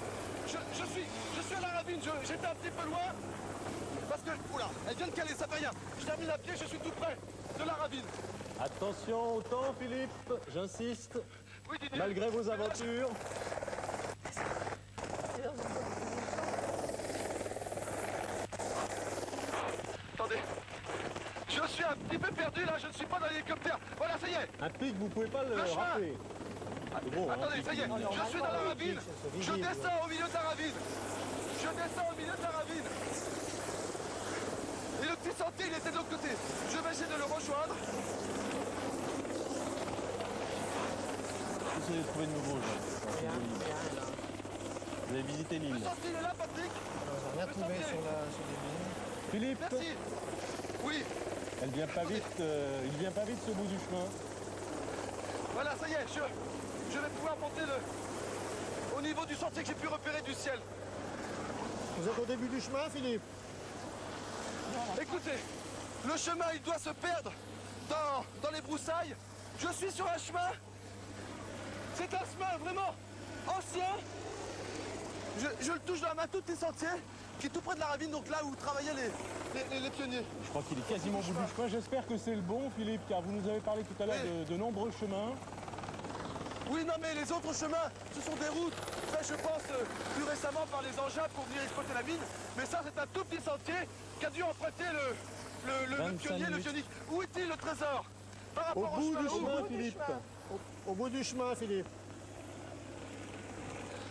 Je suis à la ravine. J'étais un petit peu loin. Parce que, oula, elle vient de caler, ça fait rien. Je termine à pied, je suis tout près de la ravine. Attention au temps, Philippe, j'insiste. Oui, Didier. Malgré vos aventures. Attendez. Je suis un petit peu perdu là, je ne suis pas dans l'hélicoptère. Voilà, ça y est. Un pic, vous pouvez pas le chemin. rappeler. C'est bon, Attendez, hein, ça y est, je suis dans la ravine. Je descends au milieu de la ravine. Et le petit sentier, il était de l'autre côté. Je vais essayer de le rejoindre. Essayez de trouver de nouveau, Jean. Vous avez visité l'île. Le sentier, il est là, Patrick. On a rien trouvé sur les mines. Philippe, Merci. Oui, il vient pas vite ce bout du chemin. voilà, ça y est, je vais pouvoir monter au niveau du sentier que j'ai pu repérer du ciel. Vous êtes au début du chemin, Philippe? Écoutez, le chemin, il doit se perdre dans les broussailles. Je suis sur un chemin. C'est un chemin vraiment ancien. Je le touche dans la main, tous les sentiers, qui est tout près de la ravine, donc là où travaillaient les pionniers. Je crois qu'il est quasiment au bout du chemin. J'espère que c'est le bon, Philippe, car vous nous avez parlé tout à l'heure de nombreux chemins. Oui, non, mais les autres chemins, ce sont des routes fait, je pense, plus récemment par les engins pour venir exploiter la mine. Mais ça, c'est un tout petit sentier qu'a dû emprunter le pionnier, le pionique. Où est-il le trésor? Par rapport Au bout du chemin, Philippe. Au bout du chemin, Philippe.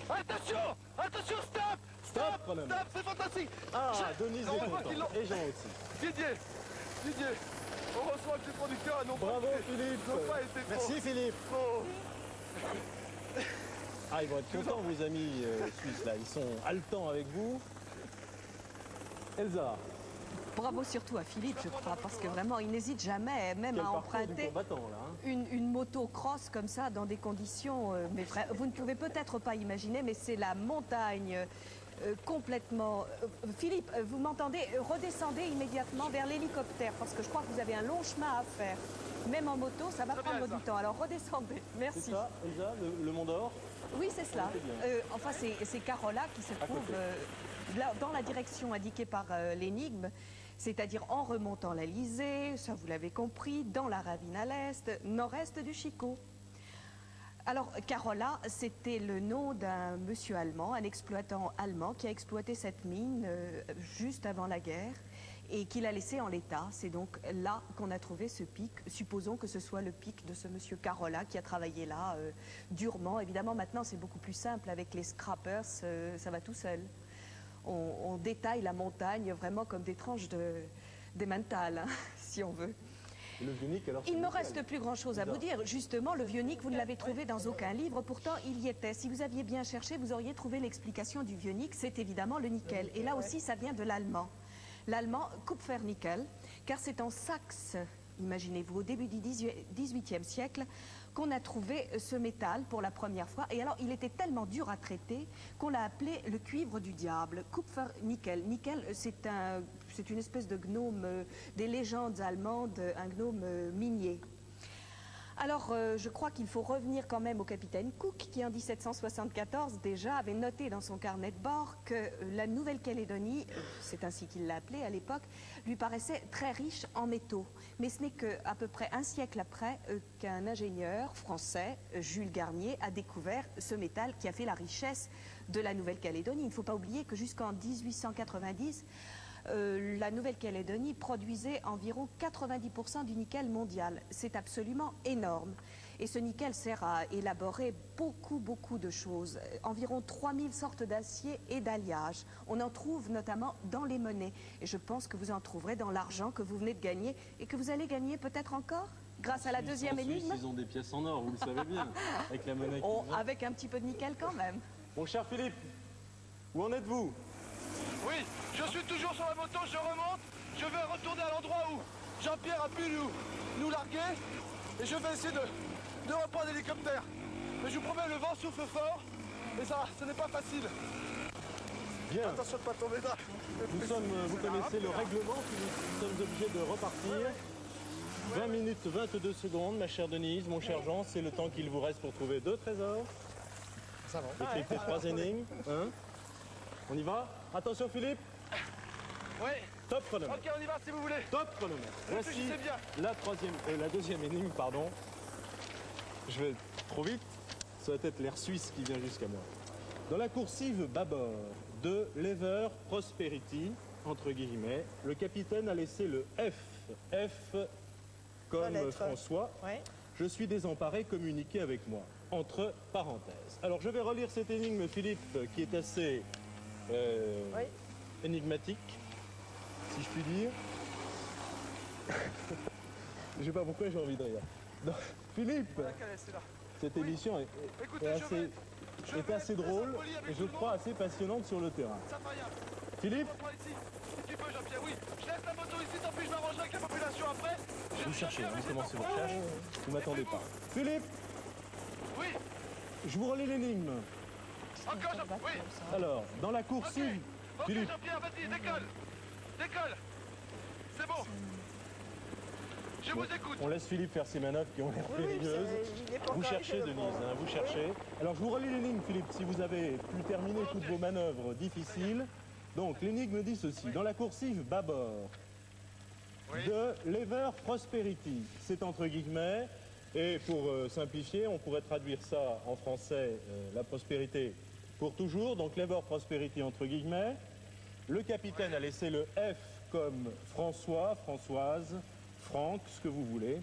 Attention! Attention, stop! Stop, chronomètre. Stop, c'est fantastique! Ah, Denise on est revoit content. qu'ils l'ont- Et Jean aussi. Didier, heureusement que les producteurs n'ont Bravo, Philippe. pas été trop... Merci, Philippe. trop- Ah, ils vont être contents, vos amis suisses, là. Ils sont haletants avec vous. Elsa, Bravo surtout à Philippe, je crois, parce que vraiment, il n'hésite jamais, même quel à parcours du emprunter combattant, là. Hein. une moto-cross comme ça, dans des conditions... mais vous ne pouvez peut-être pas imaginer, mais c'est la montagne complètement... Philippe, vous m'entendez? Redescendez immédiatement vers l'hélicoptère, parce que je crois que vous avez un long chemin à faire. Même en moto, ça va Très bien, prendre Elsa. du temps. Alors redescendez. C'est Merci. ça, Elsa, le Mont d'Or? Oui, c'est cela. c'est bien. Enfin, c'est Carola qui se trouve côté. dans la direction indiquée par l'énigme, c'est-à-dire en remontant l'Alizé, ça vous l'avez compris, dans la ravine à l'est, nord-est du Chicot. Alors, Carola, c'était le nom d'un monsieur allemand, un exploitant allemand qui a exploité cette mine juste avant la guerre et qui l'a laissé en l'état. C'est donc là qu'on a trouvé ce pic. Supposons que ce soit le pic de ce monsieur Carola qui a travaillé là durement. Évidemment, maintenant, c'est beaucoup plus simple avec les scrappers, ça va tout seul. On détaille la montagne vraiment comme des tranches d'emmental, hein, si on veut. Et le Vionique, alors? Il ne me nickel. reste plus grand-chose à vous dire. Justement, le Vionique, vous ne l'avez trouvé dans aucun livre. Pourtant, il y était. Si vous aviez bien cherché, vous auriez trouvé l'explication du Vionique. C'est évidemment le nickel. Et là aussi, ça vient de l'allemand. L'allemand Kupfernickel, car c'est en Saxe, imaginez-vous, au début du XVIIIe siècle, qu'on a trouvé ce métal pour la première fois. Et alors, il était tellement dur à traiter qu'on l'a appelé le cuivre du diable, Kupfernickel. Nickel, c'est une espèce de gnome des légendes allemandes, un gnome minier. Alors, je crois qu'il faut revenir quand même au capitaine Cook, qui en 1774 déjà avait noté dans son carnet de bord que la Nouvelle-Calédonie, c'est ainsi qu'il l'a appelée à l'époque, lui paraissait très riche en métaux. Mais ce n'est qu'à peu près un siècle après qu'un ingénieur français, Jules Garnier, a découvert ce métal qui a fait la richesse de la Nouvelle-Calédonie. Il ne faut pas oublier que jusqu'en 1890, la Nouvelle-Calédonie produisait environ 90% du nickel mondial. C'est absolument énorme. Et ce nickel sert à élaborer beaucoup de choses. Environ 3000 sortes d'acier et d'alliage. On en trouve notamment dans les monnaies. Et je pense que vous en trouverez dans l'argent que vous venez de gagner et que vous allez gagner peut-être encore grâce à la deuxième énigme. Ils ont des pièces en or, vous le savez bien, avec la monnaie qu'ils ont. Avec un petit peu de nickel quand même. Mon cher Philippe, où en êtes-vous? Oui, je suis toujours sur la moto, je remonte. Je vais retourner à l'endroit où Jean-Pierre a pu nous larguer. Et je vais essayer de reprendre l'hélicoptère. Mais je vous promets, le vent souffle fort. Et ça, ce n'est pas facile. Bien, Attention de pas tomber là. vous connaissez le règlement, nous sommes obligés de repartir. 20 minutes 22 secondes, ma chère Denise, mon cher Jean, c'est le temps qu'il vous reste pour trouver 2 trésors. Ça va. Décrypter 3 énigmes. Hein. On y va? Attention Philippe, Oui, top chronomètre. ok, on y va si vous voulez. Top chronomètre. Voici Réfléchissez bien. la deuxième énigme, pardon. Je vais trop vite, ça va être l'air suisse qui vient jusqu'à moi. Dans la coursive bâbord de l'Ever Prosperity, entre guillemets, le capitaine a laissé le F. F La comme lettre. François. Ouais. Je suis désemparé, communiquez avec moi. Entre parenthèses. Alors je vais relire cette énigme, Philippe, qui est assez Oui. énigmatique, si je puis dire. Je sais pas pourquoi j'ai envie de rire. Donc, Philippe, C'est là. cette émission est Écoutez, est assez drôle et je crois assez passionnante sur le terrain. Ça va rien. Philippe, On prend ici. Si tu peux, Jean-Pierre, oui. Je laisse la moto ici, tant pis, je m'arrangerai avec la population après. vous cherchez, Jean-Pierre, vous commencez vos mettez-vous. recherches, vous m'attendez pas. Philippe, Oui, je vous relis l'énigme. encore Jean-Pierre, oui. Alors, dans la Ok, coursive, ok Philippe, Jean-Pierre, vas-y, décolle. Décolle. C'est bon. Je vous écoute. on laisse Philippe faire ses manœuvres qui ont l'air Oui, périlleuses. il est pas Vous encore cherchez, arrivé, le Denise, pauvre. hein, vous cherchez. Alors, je vous relis l'énigme, Philippe, si vous avez pu terminer toutes vos manœuvres difficiles. Donc, l'énigme dit ceci. Dans la coursive bâbord Oui. de l'Ever Prosperity, c'est entre guillemets, et pour simplifier, on pourrait traduire ça en français, la prospérité pour toujours, donc l'Ever Prosperity entre guillemets. Le capitaine a laissé le F comme François, Françoise, Franck, ce que vous voulez.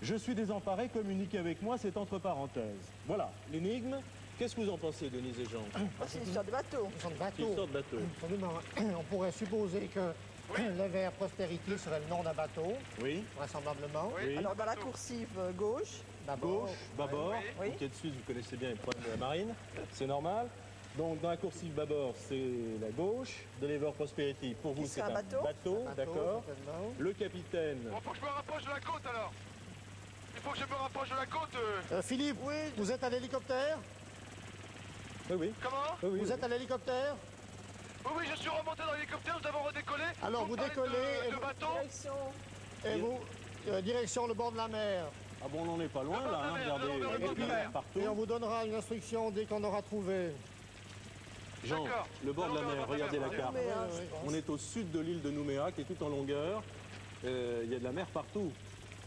Je suis désemparé, communiquez avec moi, c'est entre parenthèses. Voilà, l'énigme. Qu'est-ce que vous en pensez, Denise et Jean? C'est une histoire de bateau. Une sorte de bateau. C'est une sorte de bateau. Absolument. On pourrait supposer que l'Ever Prosperity serait le nom d'un bateau, Oui. vraisemblablement. Oui. Alors dans la coursive gauche, D'abord, Gauche, bâbord. Oui. Ok, de suite, vous connaissez bien les problèmes de la marine. C'est normal. Donc, dans la coursive bâbord, c'est la gauche. De l'Ever Prosperity, pour vous, Qui c'est serait un un bateau. bateau, d'accord. certainement. Le capitaine, Bon, faut que je me rapproche de la côte alors. Il faut que je me rapproche de la côte. Philippe, vous êtes à l'hélicoptère? oui, oui. Comment? Oui, oui, Vous oui. êtes à l'hélicoptère? Oui, oui, je suis remonté dans l'hélicoptère, nous avons redécollé. Alors, vous parlez décollez et de vous- bateau. direction. Et vous, direction le bord de la mer. Ah bon, on n'en est pas loin, Ah, là, hein, non, regardez, non, non, il y a non, de non, la mer non. partout. Et on vous donnera une instruction dès qu'on aura trouvé. Jean, D'accord. le bord de la Non, non, mer, non, regardez non, la non, carte. Nouméa, Oui, je oui. pense. On est au sud de l'île de Nouméa, qui est tout en longueur. Il y a de la mer partout.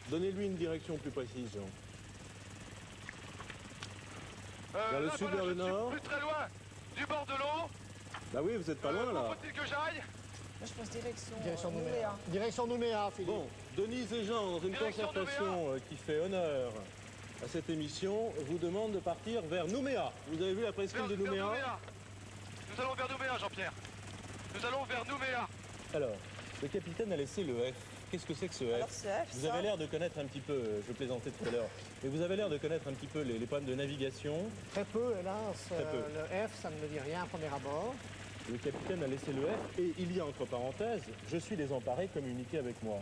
Donnez-lui une direction plus précise, Jean. Vers le Là, sud, voilà, vers le je suis nord. plus très loin du bord de l'eau. Bah oui, vous êtes pas loin, Où là. faut-il que j'aille? Moi, je pense direction, Direction Nouméa. Nouméa. Direction Nouméa, Philippe. Bon, Denise et Jean, dans une Direction concertation qui fait honneur à cette émission, vous demande de partir vers Nouméa. Vous avez vu la presqu'île de Nouméa? Nous allons vers Nouméa, Jean-Pierre. Nous allons vers Nouméa. Alors, le capitaine a laissé le F. Qu'est-ce que c'est que ce Alors F? c'est F, Vous ça. avez l'air de connaître un petit peu, je plaisantais tout à l'heure, mais vous avez l'air de connaître un petit peu les problèmes de navigation. Très peu, hélas. Très peu. Le F, ça ne me dit rien à premier abord. Le capitaine a laissé le F et il y a entre parenthèses, je suis désemparé, communiquez avec moi.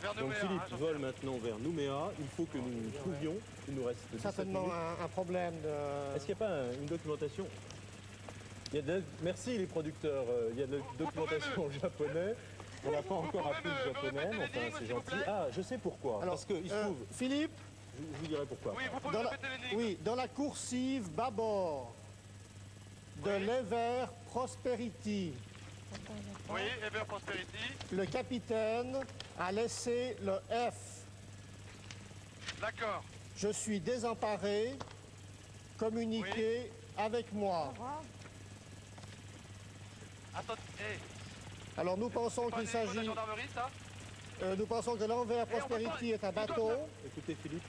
Vers Donc Nouméa, Philippe hein, Jean-Pierre. vole maintenant vers Nouméa, il faut que nous trouvions, il nous reste 17 Certainement minutes. un problème de... Est-ce qu'il n'y a pas une documentation? Il y a merci les producteurs, il y a de la documentation en japonais. On n'a pas encore pouvez appris me le japonais, répéter mais enfin l'énigme, c'est s'il vous gentil. plaît Ah, je sais pourquoi. Alors, parce qu'il se trouve, Philippe, je vous dirai pourquoi. Oui, vous pouvez dans la, répéter l'énigme. oui, dans la coursive bâbord de l'Ever Prosperity, Oui, Ever Prosperity. le capitaine a laissé le F. D'accord. Je suis désemparé, communiquez avec moi. Attends, Alors nous pensons pas qu'il une école de s'agit, gendarmerie, ça? nous pensons que l'Ever Prosperity est un bateau. Écoutez Philippe,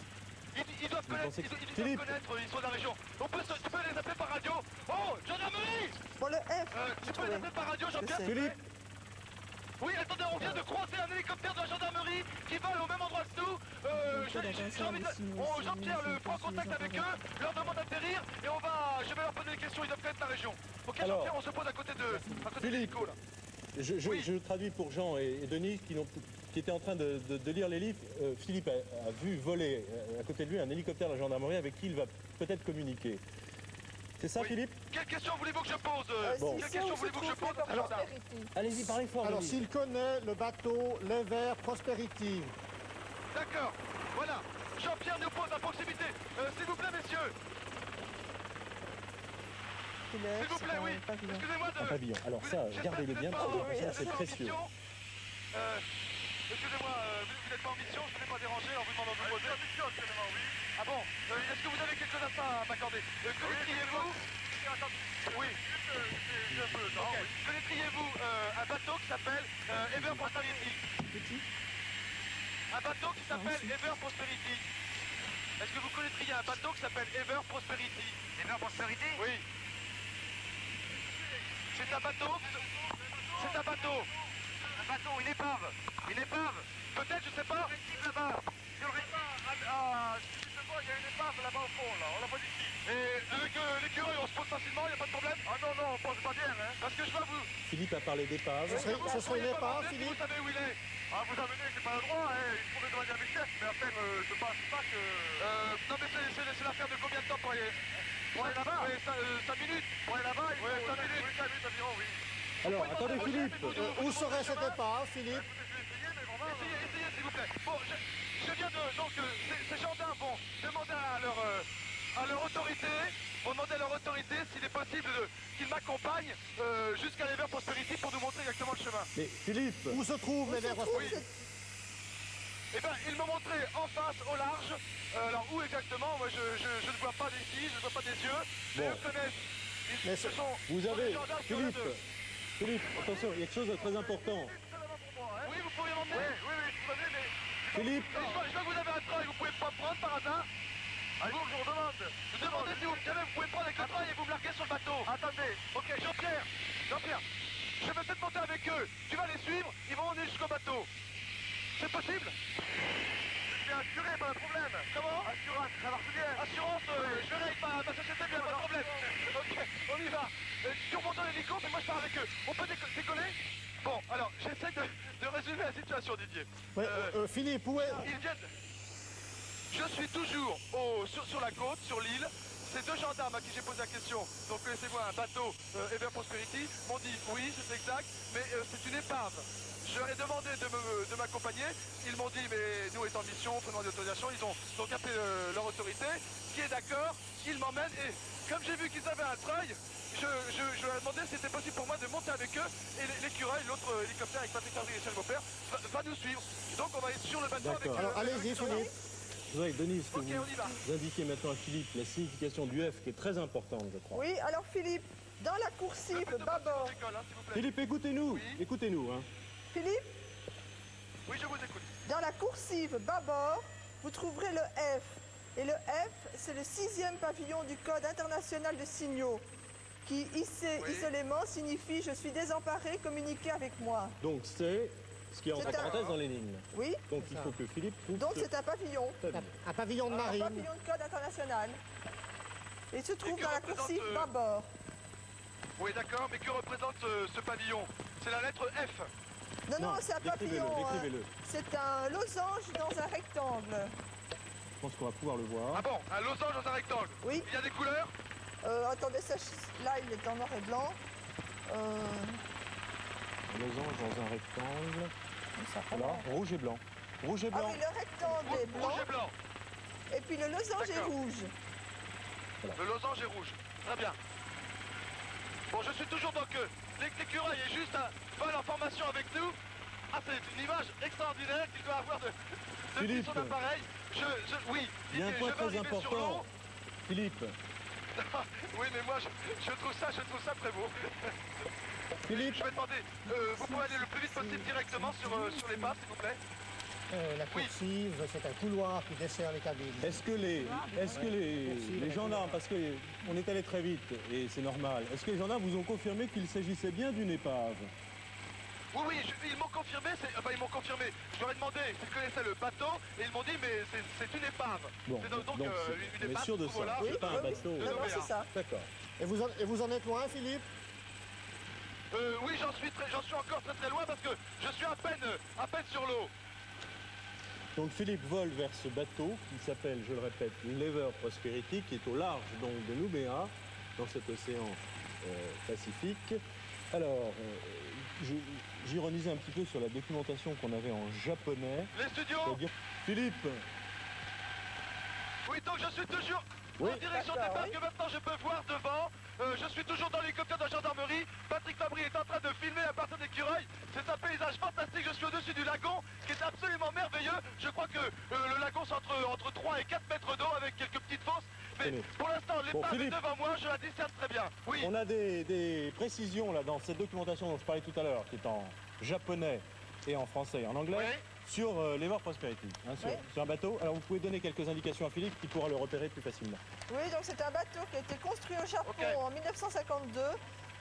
Ils doivent connaître, pensez que- ils doivent Philippe. connaître l'histoire de la région. Tu peux les appeler par radio. Oh, gendarmerie. Pour le F, Tu peux les appeler par radio, Jean-Pierre, sais. s'il vous plaît? Philippe, Oui, attendez, on vient de croiser un hélicoptère de la gendarmerie qui vole au même endroit que nous. J'ai envie de... Jean-Pierre prend contact avec eux, leur demande d'atterrir et je vais leur poser des questions, ils doivent connaître la région. Ok, Alors. Jean-Pierre, on se pose à côté de Philippe. l'hélico, là. Oui. je traduis pour Jean et Denise qui étaient en train de lire les livres. Philippe a vu voler à côté de lui un hélicoptère de la gendarmerie avec qui il va peut-être communiquer. C'est ça Oui. Philippe? Quelle question voulez-vous que je pose Bon. Quelle question voulez-vous que je pose à ce gendarme? Allez-y, parlez fort. Alors Denise. s'il connaît le bateau l'Ever Prosperity, D'accord, voilà. Jean-Pierre nous pose à proximité. S'il vous plaît, messieurs. S'il vous plaît, oui. Excusez-moi de... Un pavillon. Alors ça, gardez-le bien parce que j'ai l'impression que c'est précieux. Excusez-moi, vous n'êtes pas en mission, je ne voulais pas déranger en vous demandant de vous poser. En mission, actuellement, oui. Ah bon, est-ce que vous avez quelque chose à m'accorder? Connaîtriez-vous... Oui. Connaîtriez-vous un bateau qui s'appelle Ever Prosperity? Un bateau qui s'appelle Ever Prosperity. Est-ce que vous connaîtriez un bateau qui s'appelle Ever Prosperity? Ever Prosperity? Oui. C'est un bateau. C'est un bateau. Un bateau, une épave. Une épave. Peut-être, je sais pas. Là-bas. Il y aurait pas. Il y a une épave là-bas au fond, là. On l'a pas dit ici. Et avec l'écureuil, on se pose facilement, il n'y a pas de problème? Ah non, non, on pense pas bien, hein. Parce que je vois vous. Philippe a parlé d'épave. ce serait une épave, Vous Philippe? savez où il est? Ah, vous amenez, c'est pas le droit, hein. Il faut demander à mes chefs, mais enfin, je pense pas que... non, mais c'est l'affaire de combien de temps pour aller là-bas? Oui, 5 minutes. Pour aller là-bas, il faut 5 minutes. 5 minutes environ, oui. Alors, attendez Philippe. Où serait cette épave, Philippe? Essayez, s'il vous plaît. Bon, je viens de... Donc, ces gendarmes vont demander à leur autorité, s'il est possible qu'ils m'accompagnent jusqu'à l'Ever Prosperity pour nous montrer exactement le chemin. Mais Philippe, Où se trouve l'Ever Prosperity? Eh bien, ils m'ont montré en face, au large. Alors, où exactement? Moi, je ne vois pas d'ici, je ne vois pas des yeux. Mais eux connaissent. Mais vous avez... Philippe, attention, il y a quelque chose de très important. Oui, vous pourriez m'emmener. Oui, je vous mais... Philippe. Je vois que vous avez un treuil, vous pouvez pas me prendre par hasard? Allez, je vous demande. Vous demandez si vous pouvez prendre avec le treuil et vous me larguer sur le bateau. Attendez. Ok, Jean-Pierre, je vais peut-être monter avec eux. Tu vas les suivre, ils vont emmener jusqu'au bateau. C'est possible? Je suis assuré, pas de problème. Comment? Assurance, ça marche bien. Assurance, je règle ma société, bien, pas de problème. Ok, on y va. Tu remontes en hélico, mais moi je pars avec eux. On peut décoller? Bon, alors, j'essaie de résumer la situation, Didier. Ouais, Philippe, où est... Ils viennent... Je suis toujours sur la côte, sur l'île. Ces deux gendarmes à qui j'ai posé la question, donc connaissez-vous un bateau Ever Prosperity, m'ont dit oui, c'est exact, mais c'est une épave. Je leur ai demandé de m'accompagner. Ils m'ont dit, mais nous étant en mission, prenons l'autorisation. Ils ont donc appelé leur autorité, qui est d'accord, ils m'emmènent. Et comme j'ai vu qu'ils avaient un treuil, je leur ai demandé si c'était possible pour moi de monter avec eux. Et l'écureuil, l'autre hélicoptère avec Patrick Henry et Serge Beaupère, va nous suivre. Donc on va être sur le bateau avec eux. Alors allez-y, Philippe. Je voudrais, Denise, que Ok, on y va. vous indiquiez maintenant à Philippe la signification du F qui est très importante, je crois. Oui, alors Philippe, dans la coursive bâbord. Philippe, écoutez-nous. Oui. Écoutez-nous. Hein. Philippe, Oui, je vous écoute. dans la coursive bâbord, vous trouverez le F. Et le F, c'est le 6e pavillon du Code international de signaux, qui isolément signifie « je suis désemparé, communiquez avec moi Donc c'est ce qui est entre C'est un- parenthèses dans l'énigme. ». Oui, Donc il faut que Philippe trouve donc ce c'est un pavillon. pavillon. Un pavillon de Un marine. pavillon de Code international. Et il se trouve que dans la représente, coursive bâbord. Oui, d'accord, mais que représente ce pavillon? C'est la lettre F. Non, non, Non, c'est un décrivez-le, pavillon. décrivez-le. C'est un losange dans un rectangle. Je pense qu'on va pouvoir le voir. Ah bon, un losange dans un rectangle. Oui. Il y a des couleurs? Attendez, là il est en noir et blanc. Un losange dans un rectangle. Ça Voilà, rouge et blanc. Rouge et Ah blanc. oui, le rectangle est blanc Rouge et blanc. et puis le losange est D'accord. rouge. Le losange est rouge. Très bien. Bon, je suis toujours donc... L'écureuil est juste à vol en formation avec nous. Ah, c'est une image extraordinaire qu'il doit avoir depuis Philippe. son appareil. Oui, Il y a un Didier, point je vais très arriver sur important. l'eau. Philippe. Oui, mais moi, je trouve ça très beau. Philippe. Je vais demander, vous pouvez aller le plus vite possible directement sur l'épave, s'il vous plaît? La coursive, c'est un couloir qui dessert les cabines. Est-ce que les gendarmes, parce qu'on est allé très vite et c'est normal, est-ce que les gendarmes vous ont confirmé qu'il s'agissait bien d'une épave? Oui, ils m'ont confirmé, ils m'ont confirmé. Je leur ai demandé s'ils connaissaient le bateau et ils m'ont dit mais c'est une épave. Bon, C'est donc on une est épave. sûr de ça, voilà. c'est pas un bateau. Non, non, c'est ça. D'accord. Et vous en êtes loin, Philippe? Oui, j'en suis encore très loin parce que je suis à peine sur l'eau. Donc Philippe vole vers ce bateau qui s'appelle, je le répète, l'Ever Prosperity, qui est au large donc de Nouméa, dans cet océan Pacifique. Alors, j'ironisais un petit peu sur la documentation qu'on avait en japonais. Les studios. C'est-à-dire, Philippe, Oui, donc je suis toujours Oui. en direction des D'accord, bases que maintenant je peux voir devant. Je suis toujours dans l'hélicoptère de la gendarmerie. Patrick Fabry est en train de filmer à partir d'écureuil. C'est un paysage fantastique. Je suis au-dessus du lagon, ce qui est absolument merveilleux. Je crois que le lagon c'est entre 3 et 4 mètres d'eau avec quelques petites fosses. Mais Tenez. pour l'instant, l'épave est Philippe. devant moi, je la discerne très bien. Oui. on a des précisions là dans cette documentation dont je parlais tout à l'heure, qui est en japonais et en français et en anglais, Oui. sur l'Ever Prosperity, hein, Oui. sur un bateau. Alors vous pouvez donner quelques indications à Philippe qui pourra le repérer plus facilement. Oui, donc c'est un bateau qui a été construit au Japon Ok. en 1952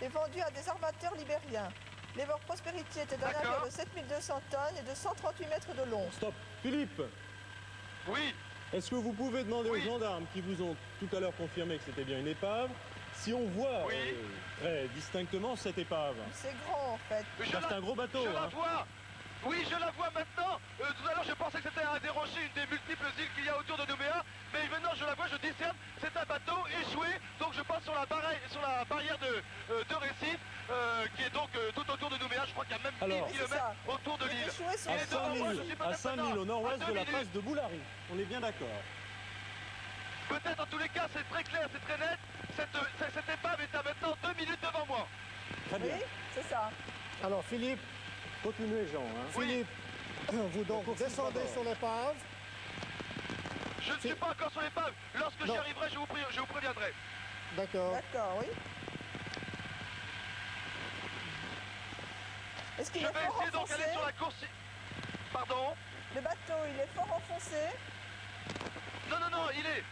et vendu à des armateurs libériens. L'Ever Prosperity était un D'accord. navire de 7200 tonnes et de 138 mètres de long. Stop. Philippe, Oui. est-ce que vous pouvez demander Oui. aux gendarmes qui vous ont tout à l'heure confirmé que c'était bien une épave, si on voit Oui. très distinctement cette épave? C'est grand en fait. Je Bah, c'est un gros bateau, Je la hein. vois. Oui, je la vois maintenant. Tout à l'heure, je pensais que c'était un des rochers, une des multiples îles qu'il y a autour de Nouméa. Mais maintenant, je la vois, je discerne. C'est un bateau échoué. Donc, je passe sur la barrière de Récif, qui est donc tout autour de Nouméa. Je crois qu'il y a même 10 Alors, c'est kilomètres ça. autour de Il est l'île. échoué sur Il À est devant moi, je suis 5000, peut-être à 5000 au maintenant nord-ouest à de la 2 passe minutes. de Boulari. On est bien d'accord. Peut-être en tous les cas, c'est très clair, c'est très net. Cette épave est à maintenant 2 minutes devant moi. Très Oui, bien. c'est ça. Alors Philippe, Continuez, Jean. Hein. Oui. Philippe, Vous donc descendez sur l'épave. Je ne suis pas encore sur l'épave. Lorsque j'y arriverai, je vous préviendrai. D'accord. D'accord, oui. Est-ce qu'il Je est vais fort essayer donc enfoncé? aller sur la course. Pardon? Le bateau, il est fort enfoncé? Non, non, non, il est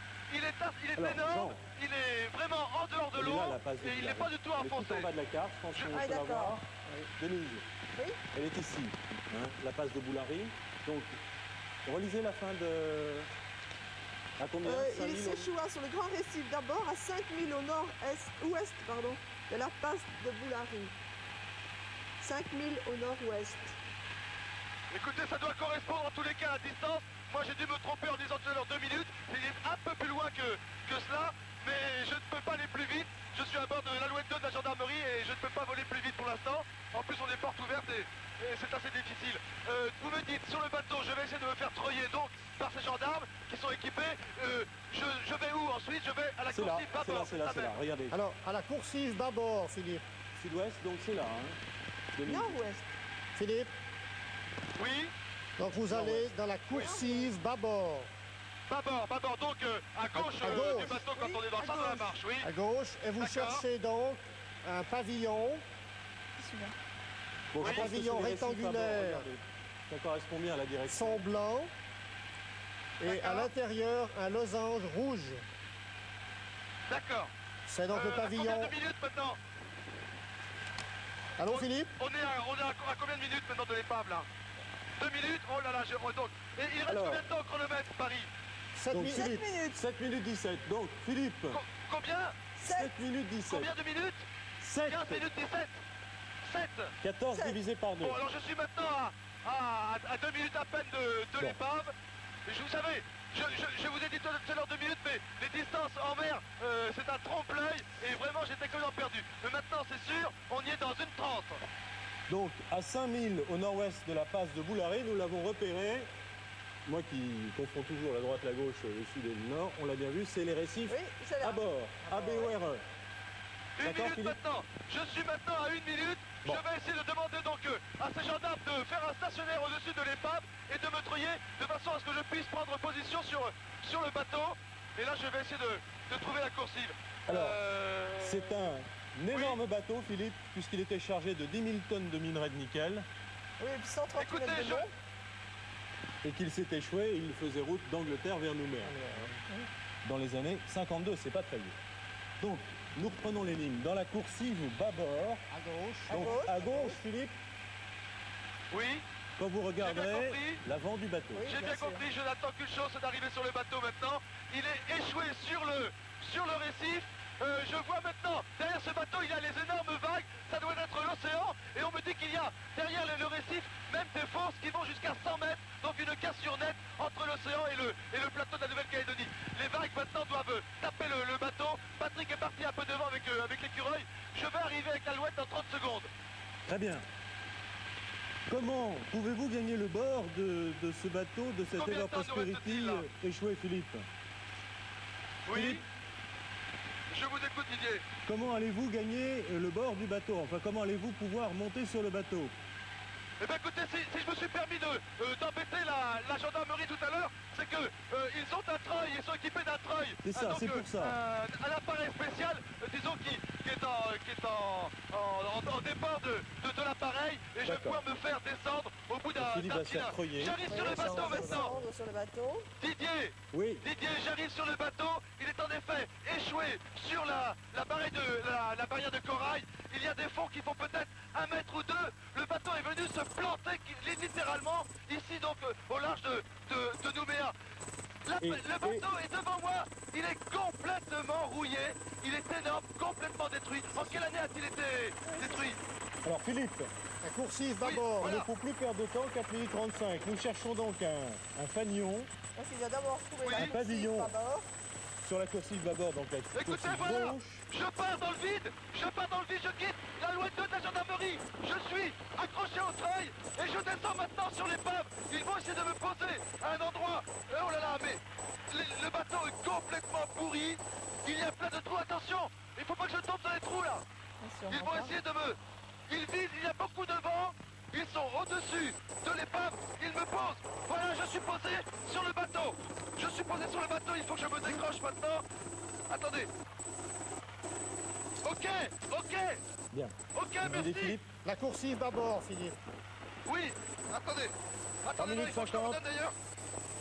Alors, énorme. Jean. Il est vraiment en dehors de Elle est l'eau. là, la passe de Et il Bulgarie. n'est pas du tout Elle est tout enfoncé. en bas de la carte, je pense qu'on Ah, peut la d'accord. voir. Denise, Oui. elle est ici, hein, la passe de Boulary. Donc, relisez la fin de... À combien? Il 5000 s'échoua sur le grand récif d'abord à 5000 au nord-ouest de la passe de Boulary. 5000 au nord-ouest. Écoutez, ça doit correspondre en tous les cas à la distance. Moi, j'ai dû me tromper en disant tout à l'heure 2 minutes. Il est un peu plus loin que cela, mais je ne peux pas aller plus vite. Je suis à bord de l'Alouette 2 de la gendarmerie et je ne peux pas voler plus vite pour l'instant. En plus, on est porte ouverte et c'est assez difficile. Vous me dites, sur le bateau, je vais essayer de me faire treuiller donc par ces gendarmes qui sont équipés. Je vais où ensuite? Je vais à la C'est là, coursive c'est là, c'est là, c'est là, regardez. Alors, à la coursive bâbord, Philippe. Sud-ouest, donc c'est là. Hein. Denise. Nord-ouest. Philippe, Oui, donc vous allez dans la coursive bâbord. bâbord. Donc à gauche, À gauche. du bateau quand Oui, on est dans le à sens de la gauche. marche, oui. À gauche, et vous D'accord. cherchez donc un pavillon. Celui-là. Bon, je Oui. pense que Pavillon c'est les récifs rectangulaire. à bord, regardez. Ça correspond bien à la direction. Son blanc et à D'accord. l'intérieur un losange rouge. D'accord. C'est donc le À combien pavillon. de minutes maintenant? Allô Philippe? On est à combien de minutes maintenant de l'épave là? 2 minutes? Oh là là, donc. Et il reste Alors. combien de temps au chronomètre, Paris? 7 Donc minutes. Philippe, minutes. 7 minutes 17. Donc Philippe, Combien? 7 minutes 17. Combien de minutes? 7. 15 minutes 17? 7. 14 Sept. divisé par 2. Bon, alors je suis maintenant à 2 minutes à peine de l'épave. Et vous savez, je vous ai dit tout à l'heure 2 minutes, mais les distances en mer, c'est un trompe-l'œil. Et vraiment, j'étais complètement perdu. Mais maintenant, c'est sûr, on y est dans une 30. Donc à 5000 au nord-ouest de la passe de Boulary, nous l'avons repéré. Moi qui confonds toujours la droite, la gauche, le sud et le nord, on l'a bien vu, c'est les récifs Oui, c'est là. à bord, ABORE. Une D'accord, minute Philippe? maintenant. Je suis maintenant à 1 minute. Bon. Je vais essayer de demander donc à ces gendarmes de faire un stationnaire au-dessus de l'épave et de me treuiller de façon à ce que je puisse prendre position sur le bateau. Et là, je vais essayer de trouver la coursive. Alors, c'est un énorme bateau, Philippe, puisqu'il était chargé de 10 000 tonnes de minerai de nickel Oui, et puis 130 Écoutez, mètres de long. et qu'il s'est échoué et il faisait route d'Angleterre vers Nouméa. Dans les années 52, c'est pas très vieux. Donc, nous reprenons les lignes. Dans la coursive bâbord, À gauche. donc gauche, à gauche, Philippe, Oui, quand vous regarderez compris. l'avant du bateau. Oui. j'ai bien bien sûr. compris. Je n'attends qu'une chose, c'est d'arriver sur le bateau maintenant. Il est échoué sur le récif. Je vois maintenant, derrière ce bateau, il y a les énormes vagues. Ça doit être l'océan. Et on me dit qu'il y a derrière le récif même des fosses qui vont jusqu'à 100 mètres. Donc une cassure nette entre l'océan et le plateau de la Nouvelle-Calédonie. Les vagues maintenant doivent taper le bateau. Patrick est parti un peu devant avec l'écureuil. Je vais arriver avec l'Alouette dans 30 secondes. Très bien. Comment pouvez-vous gagner le bord de ce bateau, de cette Combien de Ever temps nous Prosperity reste-t-il, là échoué, Philippe? Oui. Philippe. Je vous écoute, Didier. Comment allez-vous gagner le bord du bateau? Enfin, comment allez-vous pouvoir monter sur le bateau? Eh bien écoutez, si je me suis permis d'embêter la gendarmerie tout à l'heure, c'est que ils ont un treuil, ils sont équipés d'un treuil. C'est ça, Donc, c'est pour ça. Un appareil spécial, disons, qui est en départ de l'appareil, et je vais D'accord. pouvoir me faire descendre au bout d'un Philippe va se faire tunnel. treuiller. J'arrive sur le bateau maintenant. Descendre sur le bateau. Didier, Oui. j'arrive sur le bateau. Il est en effet échoué sur la barrière de corail. Il y a des fonds qui font peut-être 1 mètre ou 2. Le bateau est venu se planter littéralement ici donc au large de Nouméa. Et- Le bateau est devant moi. Il est complètement rouillé. Il est énorme, complètement détruit. En quelle année a-t-il été détruit? Alors, Philippe, La coursive Oui, bâbord. il ne voilà. faut plus perdre de temps, 4 minutes 35. Nous cherchons donc un fanion Donc il va d'abord trouver Oui. la Un coursive pavillon. bâbord. sur la coursive bâbord, donc la Écoutez, coursive voilà, gauche. je pars dans le vide, je quitte l'Alouette 2 de la gendarmerie, je suis accroché au treuil et je descends maintenant sur l'épave. Ils vont essayer de me poser à un endroit, oh là là, mais le bateau est complètement pourri, il y a plein de trous, attention, il faut pas que je tombe dans les trous là. Bien sûr, Ils vont enfin. essayer de me... Ils visent, il y a beaucoup de vent, Ils sont au-dessus de l'épave. Ils me posent. Voilà, je suis posé sur le bateau. Je suis posé sur le bateau. Il faut que je me décroche maintenant. Attendez. Ok, ok. Bien. Ok, Allez, merci. Philippe. La coursive d'abord, Philippe. Oui, attendez. Attendez, non, il faut que je le redonne d'ailleurs.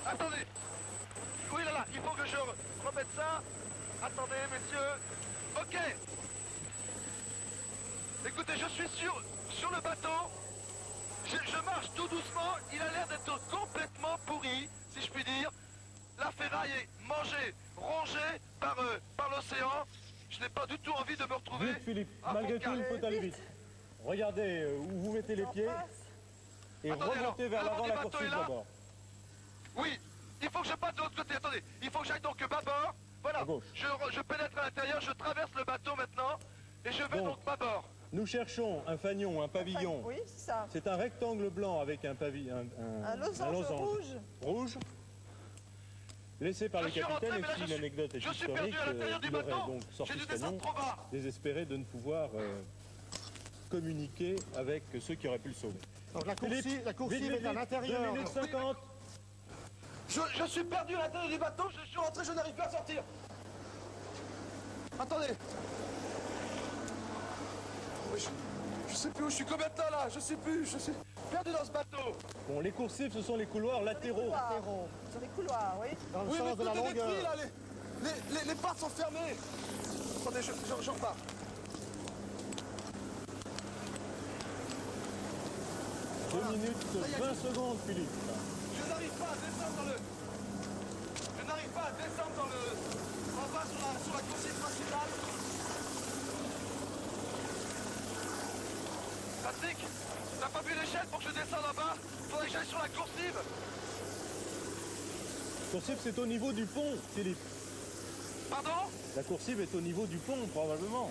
Attendez. Oui, là, il faut que je remette ça. Attendez, messieurs. Ok. Écoutez, je suis sur le bateau. Je marche tout doucement. Il a l'air d'être complètement pourri, si je puis dire. La ferraille est mangée, rongée par l'océan. Je n'ai pas du tout envie de me retrouver. Vite, Philippe. à Malgré tout, Pont-Carré. il faut aller vite. Regardez où vous mettez les pieds et Attendez, remontez alors, vers l'avant l'avant du la bateau coursive est là. d'abord. Oui, il faut que je passe de l'autre côté. Attendez, il faut que j'aille donc bâbord. Voilà, À gauche. je pénètre à l'intérieur, je traverse le bateau maintenant et je vais donc bâbord. Nous cherchons un fanion, un pavillon. Oui, c'est ça. C'est un rectangle blanc avec un losange rouge, laissé par Je le suis rentré, capitaine. mais là, Et si l'anecdote est je suis historique, perdu à l'intérieur du il aurait bateau. donc sorti J'ai dû ce fanion, descendre trop bas. désespéré de ne pouvoir communiquer avec ceux qui auraient pu le sauver. Donc la Philippe, coursive vite, est à vite, l'intérieur. 2 minutes 50. Je suis perdu à l'intérieur du bateau, je suis rentré, je n'arrive plus à sortir. Attendez. Oui, je sais plus où je suis, combien de temps là? Je sais plus, je suis perdu dans ce bateau. Bon, les coursives, ce sont les couloirs latéraux. Sur les couloirs, oui. Dans le Oui, mais sens de la écoutez, les longueur. prix, là, les portes sont fermées. Attendez, je repars. Deux minutes 20 secondes, Philippe. Je n'arrive pas à descendre dans le... Je n'arrive pas à descendre dans le... En bas sur la coursive principale. Patrick, t'as pas vu l'échelle pour que je descende en bas? Faudrait que j'aille sur la coursive. Coursive, c'est au niveau du pont, Philippe. Pardon? La coursive est au niveau du pont, probablement.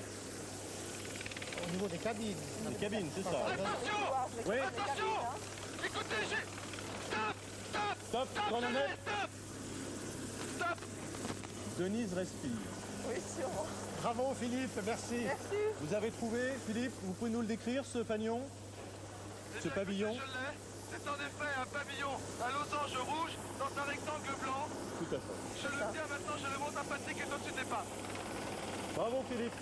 Au niveau des cabines. Les cabines, c'est ça. Attention! Oui. Attention! Écoutez, j'ai... Stop! Stop! Stop, Stop! chronomètre. Stop! Stop! Denise respire. Oui, sûrement. Bravo Philippe, merci. Merci. Vous avez trouvé, Philippe, vous pouvez nous le décrire, ce fanion? Eh Ce bien, pavillon? écoutez, je l'ai. C'est en effet un pavillon à losange rouge dans un rectangle blanc. Tout à fait. Je le tiens maintenant, je le montre à Patrick et au-dessus des pas. Bravo, Philippe.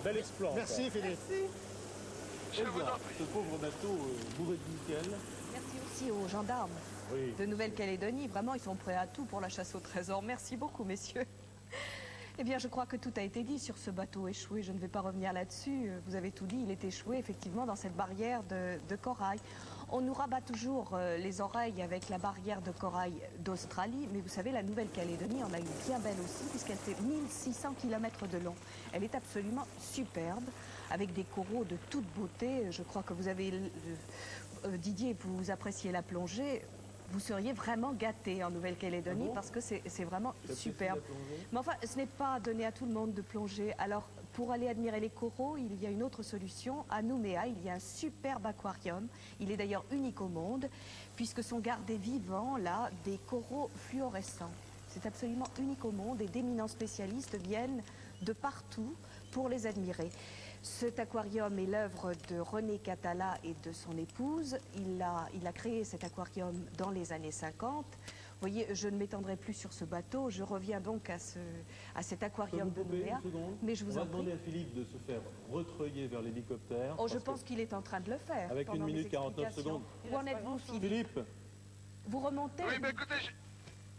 Bel exploit. Merci Philippe. Je vous en prie. Ce pauvre bateau bourré de nickel. Merci aussi aux gendarmes Oui. de Nouvelle-Calédonie. Vraiment, ils sont prêts à tout pour la chasse au trésor. Merci beaucoup, messieurs. Eh bien, je crois que tout a été dit sur ce bateau échoué. Je ne vais pas revenir là-dessus. Vous avez tout dit. Il est échoué, effectivement, dans cette barrière de corail. On nous rabat toujours les oreilles avec la barrière de corail d'Australie. Mais vous savez, la Nouvelle-Calédonie en a une bien belle aussi, puisqu'elle fait 1600 km de long. Elle est absolument superbe, avec des coraux de toute beauté. Je crois que vous avez... Didier, vous appréciez la plongée. Vous seriez vraiment gâté en Nouvelle-Calédonie parce que c'est vraiment superbe. Mais enfin, ce n'est pas donné à tout le monde de plonger. Alors, pour aller admirer les coraux, il y a une autre solution. À Nouméa, il y a un superbe aquarium. Il est d'ailleurs unique au monde, puisque sont gardés vivants, là, des coraux fluorescents. C'est absolument unique au monde et d'éminents spécialistes viennent de partout pour les admirer. Cet aquarium est l'œuvre de René Catala et de son épouse. Il a créé cet aquarium dans les années 50. Vous voyez, je ne m'étendrai plus sur ce bateau. Je reviens donc à cet aquarium de Nouméa. Mais je vous en prie. demander à Philippe de se faire retreuiller vers l'hélicoptère. Oh, je pense qu'il est en train de le faire. Avec pendant 1 minute mes 49 explications. secondes. Où en êtes-vous, Philippe? Philippe, Vous remontez? Oui, mais écoutez,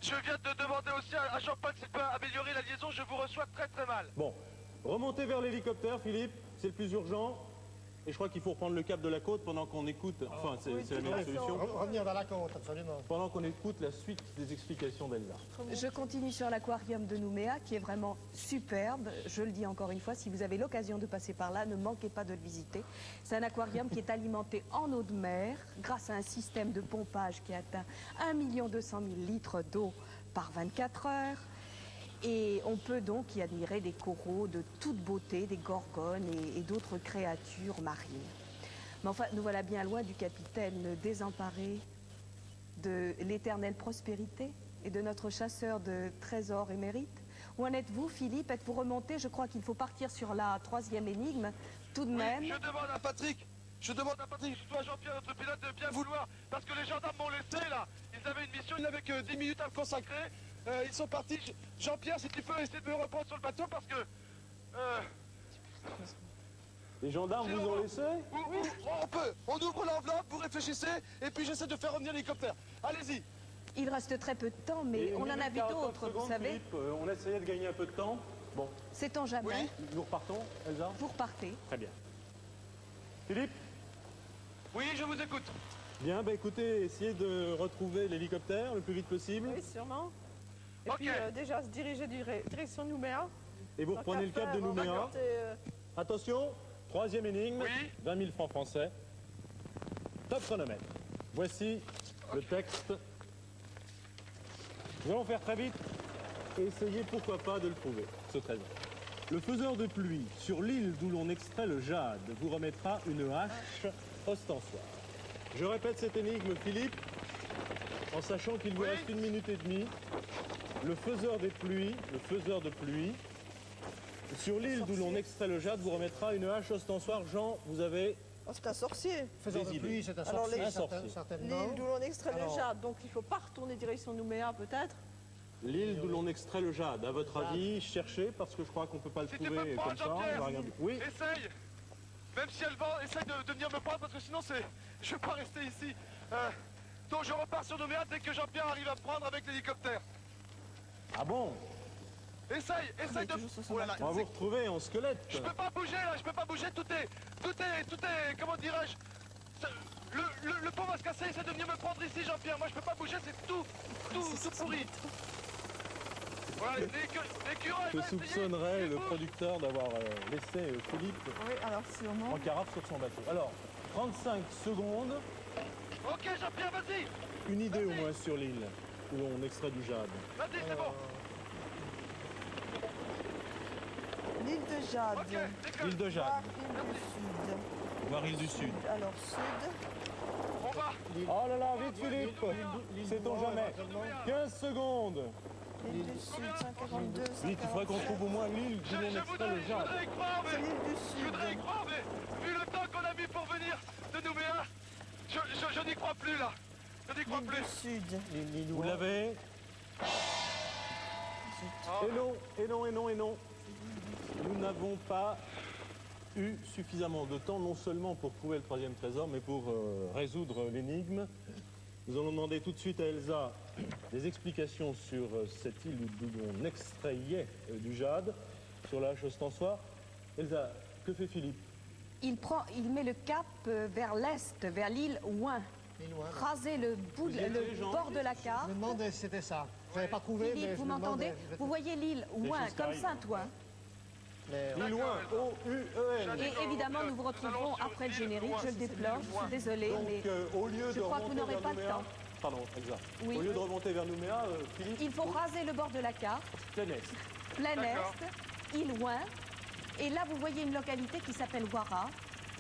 je viens de demander aussi à Jean-Paul s'il peut améliorer la liaison. Je vous reçois très très mal. bon, remontez vers l'hélicoptère, Philippe. C'est le plus urgent. Et je crois qu'il faut reprendre le cap de la côte pendant qu'on écoute... Enfin, c'est la meilleure solution. Revenir vers la côte, absolument. Pendant qu'on écoute la suite des explications d'Elsa. Je continue sur l'aquarium de Nouméa, qui est vraiment superbe. Je le dis encore une fois, si vous avez l'occasion de passer par là, ne manquez pas de le visiter. C'est un aquarium qui est alimenté en eau de mer, grâce à un système de pompage qui atteint 1 200 000 litres d'eau par 24 heures. Et on peut donc y admirer des coraux de toute beauté, des gorgones et d'autres créatures marines. Mais enfin, nous voilà bien loin du capitaine désemparé, de l'éternelle prospérité et de notre chasseur de trésors émérite. Où en êtes-vous, Philippe? Êtes-vous remonté? Je crois qu'il faut partir sur la 3e énigme, tout de même. Je demande à Patrick Je demande à Patrick, surtout à Jean-Pierre, notre pilote, de bien vouloir, parce que les gendarmes m'ont laissé là. Ils avaient une mission, ils n'avaient que 10 minutes à me consacrer. Ils sont partis. Jean-Pierre, si tu peux essayer de me reprendre sur le bateau, parce que... Les gendarmes vous ont laissé? Oui. On peut. On ouvre l'enveloppe, vous réfléchissez, et puis j'essaie de faire revenir l'hélicoptère. Allez-y. Il reste très peu de temps, mais on en a vu d'autres, vous savez. Philippe, on essayait de gagner un peu de temps. Bon. Sait-on jamais? Nous repartons, Elsa? Vous repartez. Très bien. Philippe? Oui, je vous écoute. Bien, bah écoutez, essayez de retrouver l'hélicoptère le plus vite possible. Oui, sûrement. Et Ok. puis déjà se diriger direction Nouméa. Et vous reprenez le cap de Nouméa. Attention, troisième énigme, Oui. 20 000 francs français. Top chronomètre. Voici le texte. Nous allons faire très vite et essayer pourquoi pas de le trouver, ce trésor. Le faiseur de pluie, sur l'île d'où l'on extrait le jade, vous remettra une hache ostensoire. Je répète cette énigme, Philippe, en sachant qu'il vous Oui. reste 1 minute et demie. Le faiseur de pluie, sur l'île d'où l'on extrait le jade, vous remettra une hache ostensoire. Jean, vous avez Oh, c'est un sorcier. Faiseur Des de idées. pluie, c'est un Alors, sorcier, les- Un sorcier. certainement. L'île d'où l'on extrait le Alors- jade, donc il ne faut pas retourner direction Nouméa peut-être. l'île d'où l'on extrait le jade. À votre avis, cherchez, parce que je crois qu'on ne peut pas le Si tu peux trouver me prendre, comme ça. On Jean-Pierre. va regarder. Oui, Essaye. Même si elle va, essaye de venir me prendre, parce que sinon c'est... Je ne vais pas rester ici. Donc je repars sur Nouméa dès que Jean-Pierre arrive à me prendre avec l'hélicoptère. ah bon, Essaye de... toujours sur son Oh là là, on va vous retrouver en squelette. je peux pas bouger là, je peux pas bouger, tout est, comment dirais-je, le pont va se casser, essaie de venir me prendre ici Jean-Pierre, moi je peux pas bouger, c'est tout pourri. Voilà, l'écureuil Je va essayer, soupçonnerais il le bouge. producteur d'avoir laissé Philippe Oui, alors sûrement. en carafe sur son bateau. Alors, 35 secondes, Ok Jean-Pierre, vas-y, une idée au moins sur l'île où l'on extrait du jade. vas-y, c'est bon. L'île de Jade. Ok, décolle, Île de Jade, Par île du Sud. voire île du Sud. Alors Sud. on va. Oh là là, vite Philippe, sait-on jamais. 15 secondes. L'île du Sud, 142. Vite, il faudrait qu'on trouve au moins l'île d'où l'on extrait le Je jade. voudrais y croire, C'est mais... l'île du Je Sud. voudrais y croire, mais vu le temps qu'on a mis pour venir de Nouméa, je n'y crois plus là. Je n'y crois L'île plus. du Sud. Vous l'avez? Et non, et non, et non, et non. Nous n'avons pas eu suffisamment de temps, non seulement pour trouver le troisième trésor, mais pour résoudre l'énigme. Nous allons demander tout de suite à Elsa des explications sur cette île d'où on extrayait du jade, sur la hache ostensoire. Elsa, que fait Philippe? Il met le cap vers l'est, vers l'île Ouin. L'île Ouin. Raser le bout, Vous y êtes, le les gens bord de la carte. Je me demandais si c'était ça. Je n'avais pas trouvé, Philippe, mais vous je me m'entendez? demandais. Vous voyez l'île Ouin, choses qui comme arrivent. Saint-Ouen. Mais, L'île Ouin, O-U-E-N. Et évidemment, nous vous retrouverons après le générique. Je le déplore, je suis désolée, mais Donc, au lieu je de crois que vous remonter n'aurez vers pas le Nouméa... temps. Pardon, Elsa. Oui. Au lieu de remonter vers Nouméa, Philippe... il faut raser le bord de la carte, plein est. plein D'accord. est, île Ouin. Et là, vous voyez une localité qui s'appelle Ouara.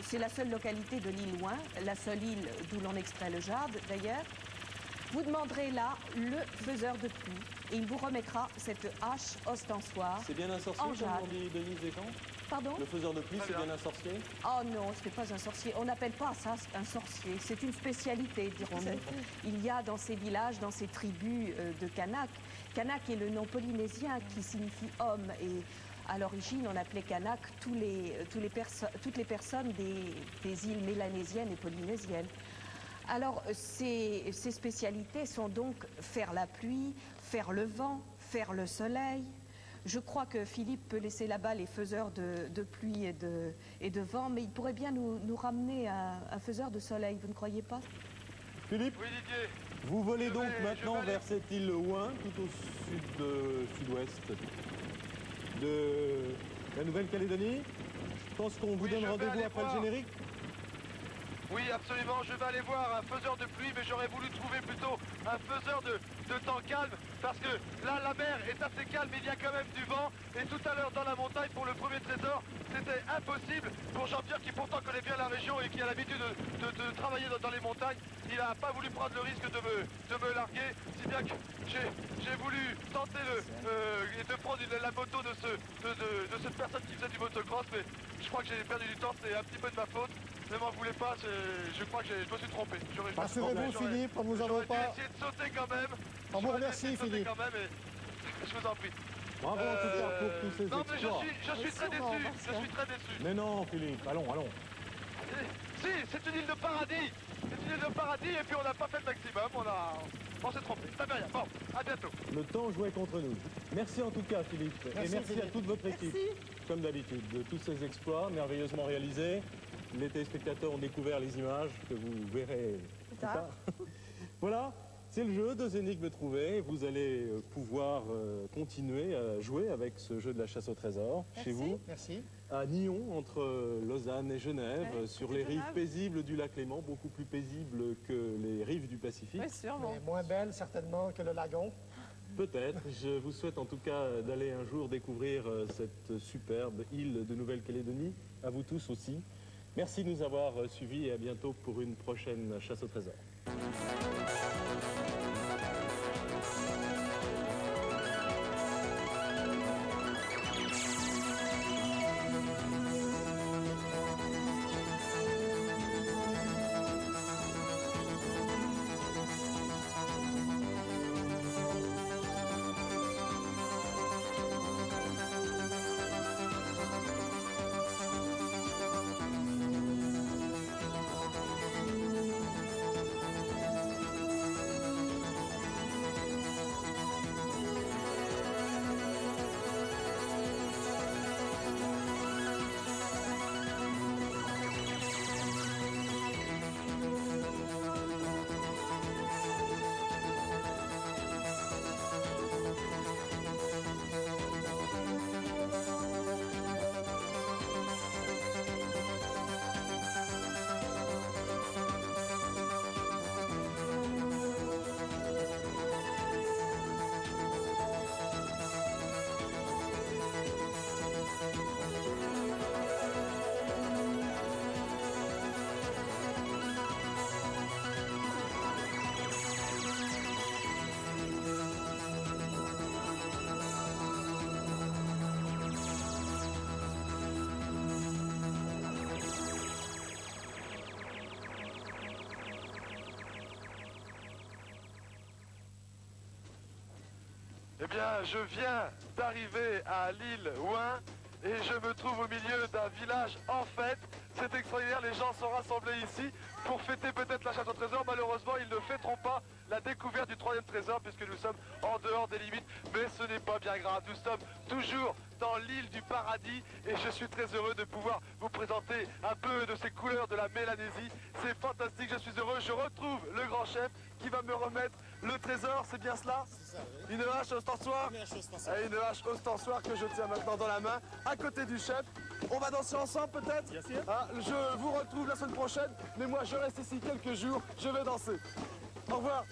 C'est la seule localité de l'île Ouin, la seule île d'où l'on extrait le jade, d'ailleurs. Vous demanderez là le faiseur de pluie et il vous remettra cette hache ostensoire. C'est bien un sorcier, En comme jade. on dit Denise Descamps? Pardon? Le faiseur de pluie, Très c'est bien. bien un sorcier? Oh non, ce n'est pas un sorcier. On n'appelle pas ça un sorcier. C'est une spécialité, dirons-nous. Il y a dans ces villages, dans ces tribus de Kanak. Kanak est le nom polynésien qui signifie homme. Et à l'origine, on appelait Kanak toutes les personnes des îles mélanésiennes et polynésiennes. Alors, ces spécialités sont donc faire la pluie, faire le vent, faire le soleil. Je crois que Philippe peut laisser là-bas les faiseurs de pluie et de vent, mais il pourrait bien nous ramener un faiseur de soleil, vous ne croyez pas? Philippe, Oui Didier, vous volez donc je maintenant vais aller- vers cette île Ouin, tout au sud-ouest de la Nouvelle-Calédonie. Je pense qu'on vous Oui, donne je vais rendez-vous aller après voir. le générique. oui absolument, je vais aller voir un faiseur de pluie, mais j'aurais voulu trouver plutôt un faiseur de temps calme, parce que là la mer est assez calme, mais il y a quand même du vent, et tout à l'heure dans la montagne pour le premier trésor, c'était impossible pour Jean-Pierre qui pourtant connaît bien la région et qui a l'habitude de travailler dans les montagnes, il n'a pas voulu prendre le risque de me larguer, si bien que j'ai voulu tenter et de prendre la moto de cette personne qui faisait du motocross, mais je crois que j'ai perdu du temps, c'est un petit peu de ma faute, ne m'en voulez voulez pas, je crois que je me suis trompé. Rassurez-vous Philippe, on ne vous en veut pas. Essayé de sauter quand même. On vous remercie Philippe. Quand même et je vous en prie. Bravo en tout cas pour tous ces exploits. Non mais je suis très déçu, je suis très déçu. Mais non Philippe, allons. Si, c'est une île de paradis. C'est une île de paradis et puis on n'a pas fait le maximum, on s'est trompé. Ça fait rien. Bon, à bientôt. Le temps jouait contre nous. Merci en tout cas Philippe. Merci, et merci Philippe. à toute votre équipe. Merci. Comme d'habitude, de tous ces exploits merveilleusement réalisés. Les téléspectateurs ont découvert les images que vous verrez plus tard. Voilà, c'est le jeu, 2 énigmes trouvées. Vous allez pouvoir continuer à jouer avec ce jeu de la chasse au trésor chez vous. Merci. À Nyons, entre Lausanne et Genève, sur les rives paisibles du lac Léman, beaucoup plus paisibles que les rives du Pacifique. Oui, sûrement. Mais moins belle certainement que le lagon. Peut-être. Je vous souhaite en tout cas d'aller un jour découvrir cette superbe île de Nouvelle-Calédonie. À vous tous aussi. Merci de nous avoir suivis et à bientôt pour une prochaine chasse au trésor. Eh bien, je viens d'arriver à l'île Ouin et je me trouve au milieu d'un village en fête. C'est extraordinaire, les gens sont rassemblés ici pour fêter peut-être la chasse au trésor. Malheureusement, ils ne fêteront pas la découverte du 3e trésor puisque nous sommes en dehors des limites. Mais ce n'est pas bien grave, nous sommes toujours dans l'île du paradis et je suis très heureux de pouvoir vous présenter un peu de ces couleurs de la Mélanésie. C'est fantastique, je suis heureux. Je retrouve le grand chef qui va me remettre le trésor, c'est bien cela? C'est ça, oui. Une hache ostensoir? Une hache ostensoir que je tiens maintenant dans la main, à côté du chef. On va danser ensemble peut-être? Bien sûr. Ah, je vous retrouve la semaine prochaine, mais moi je reste ici quelques jours, je vais danser. Au revoir.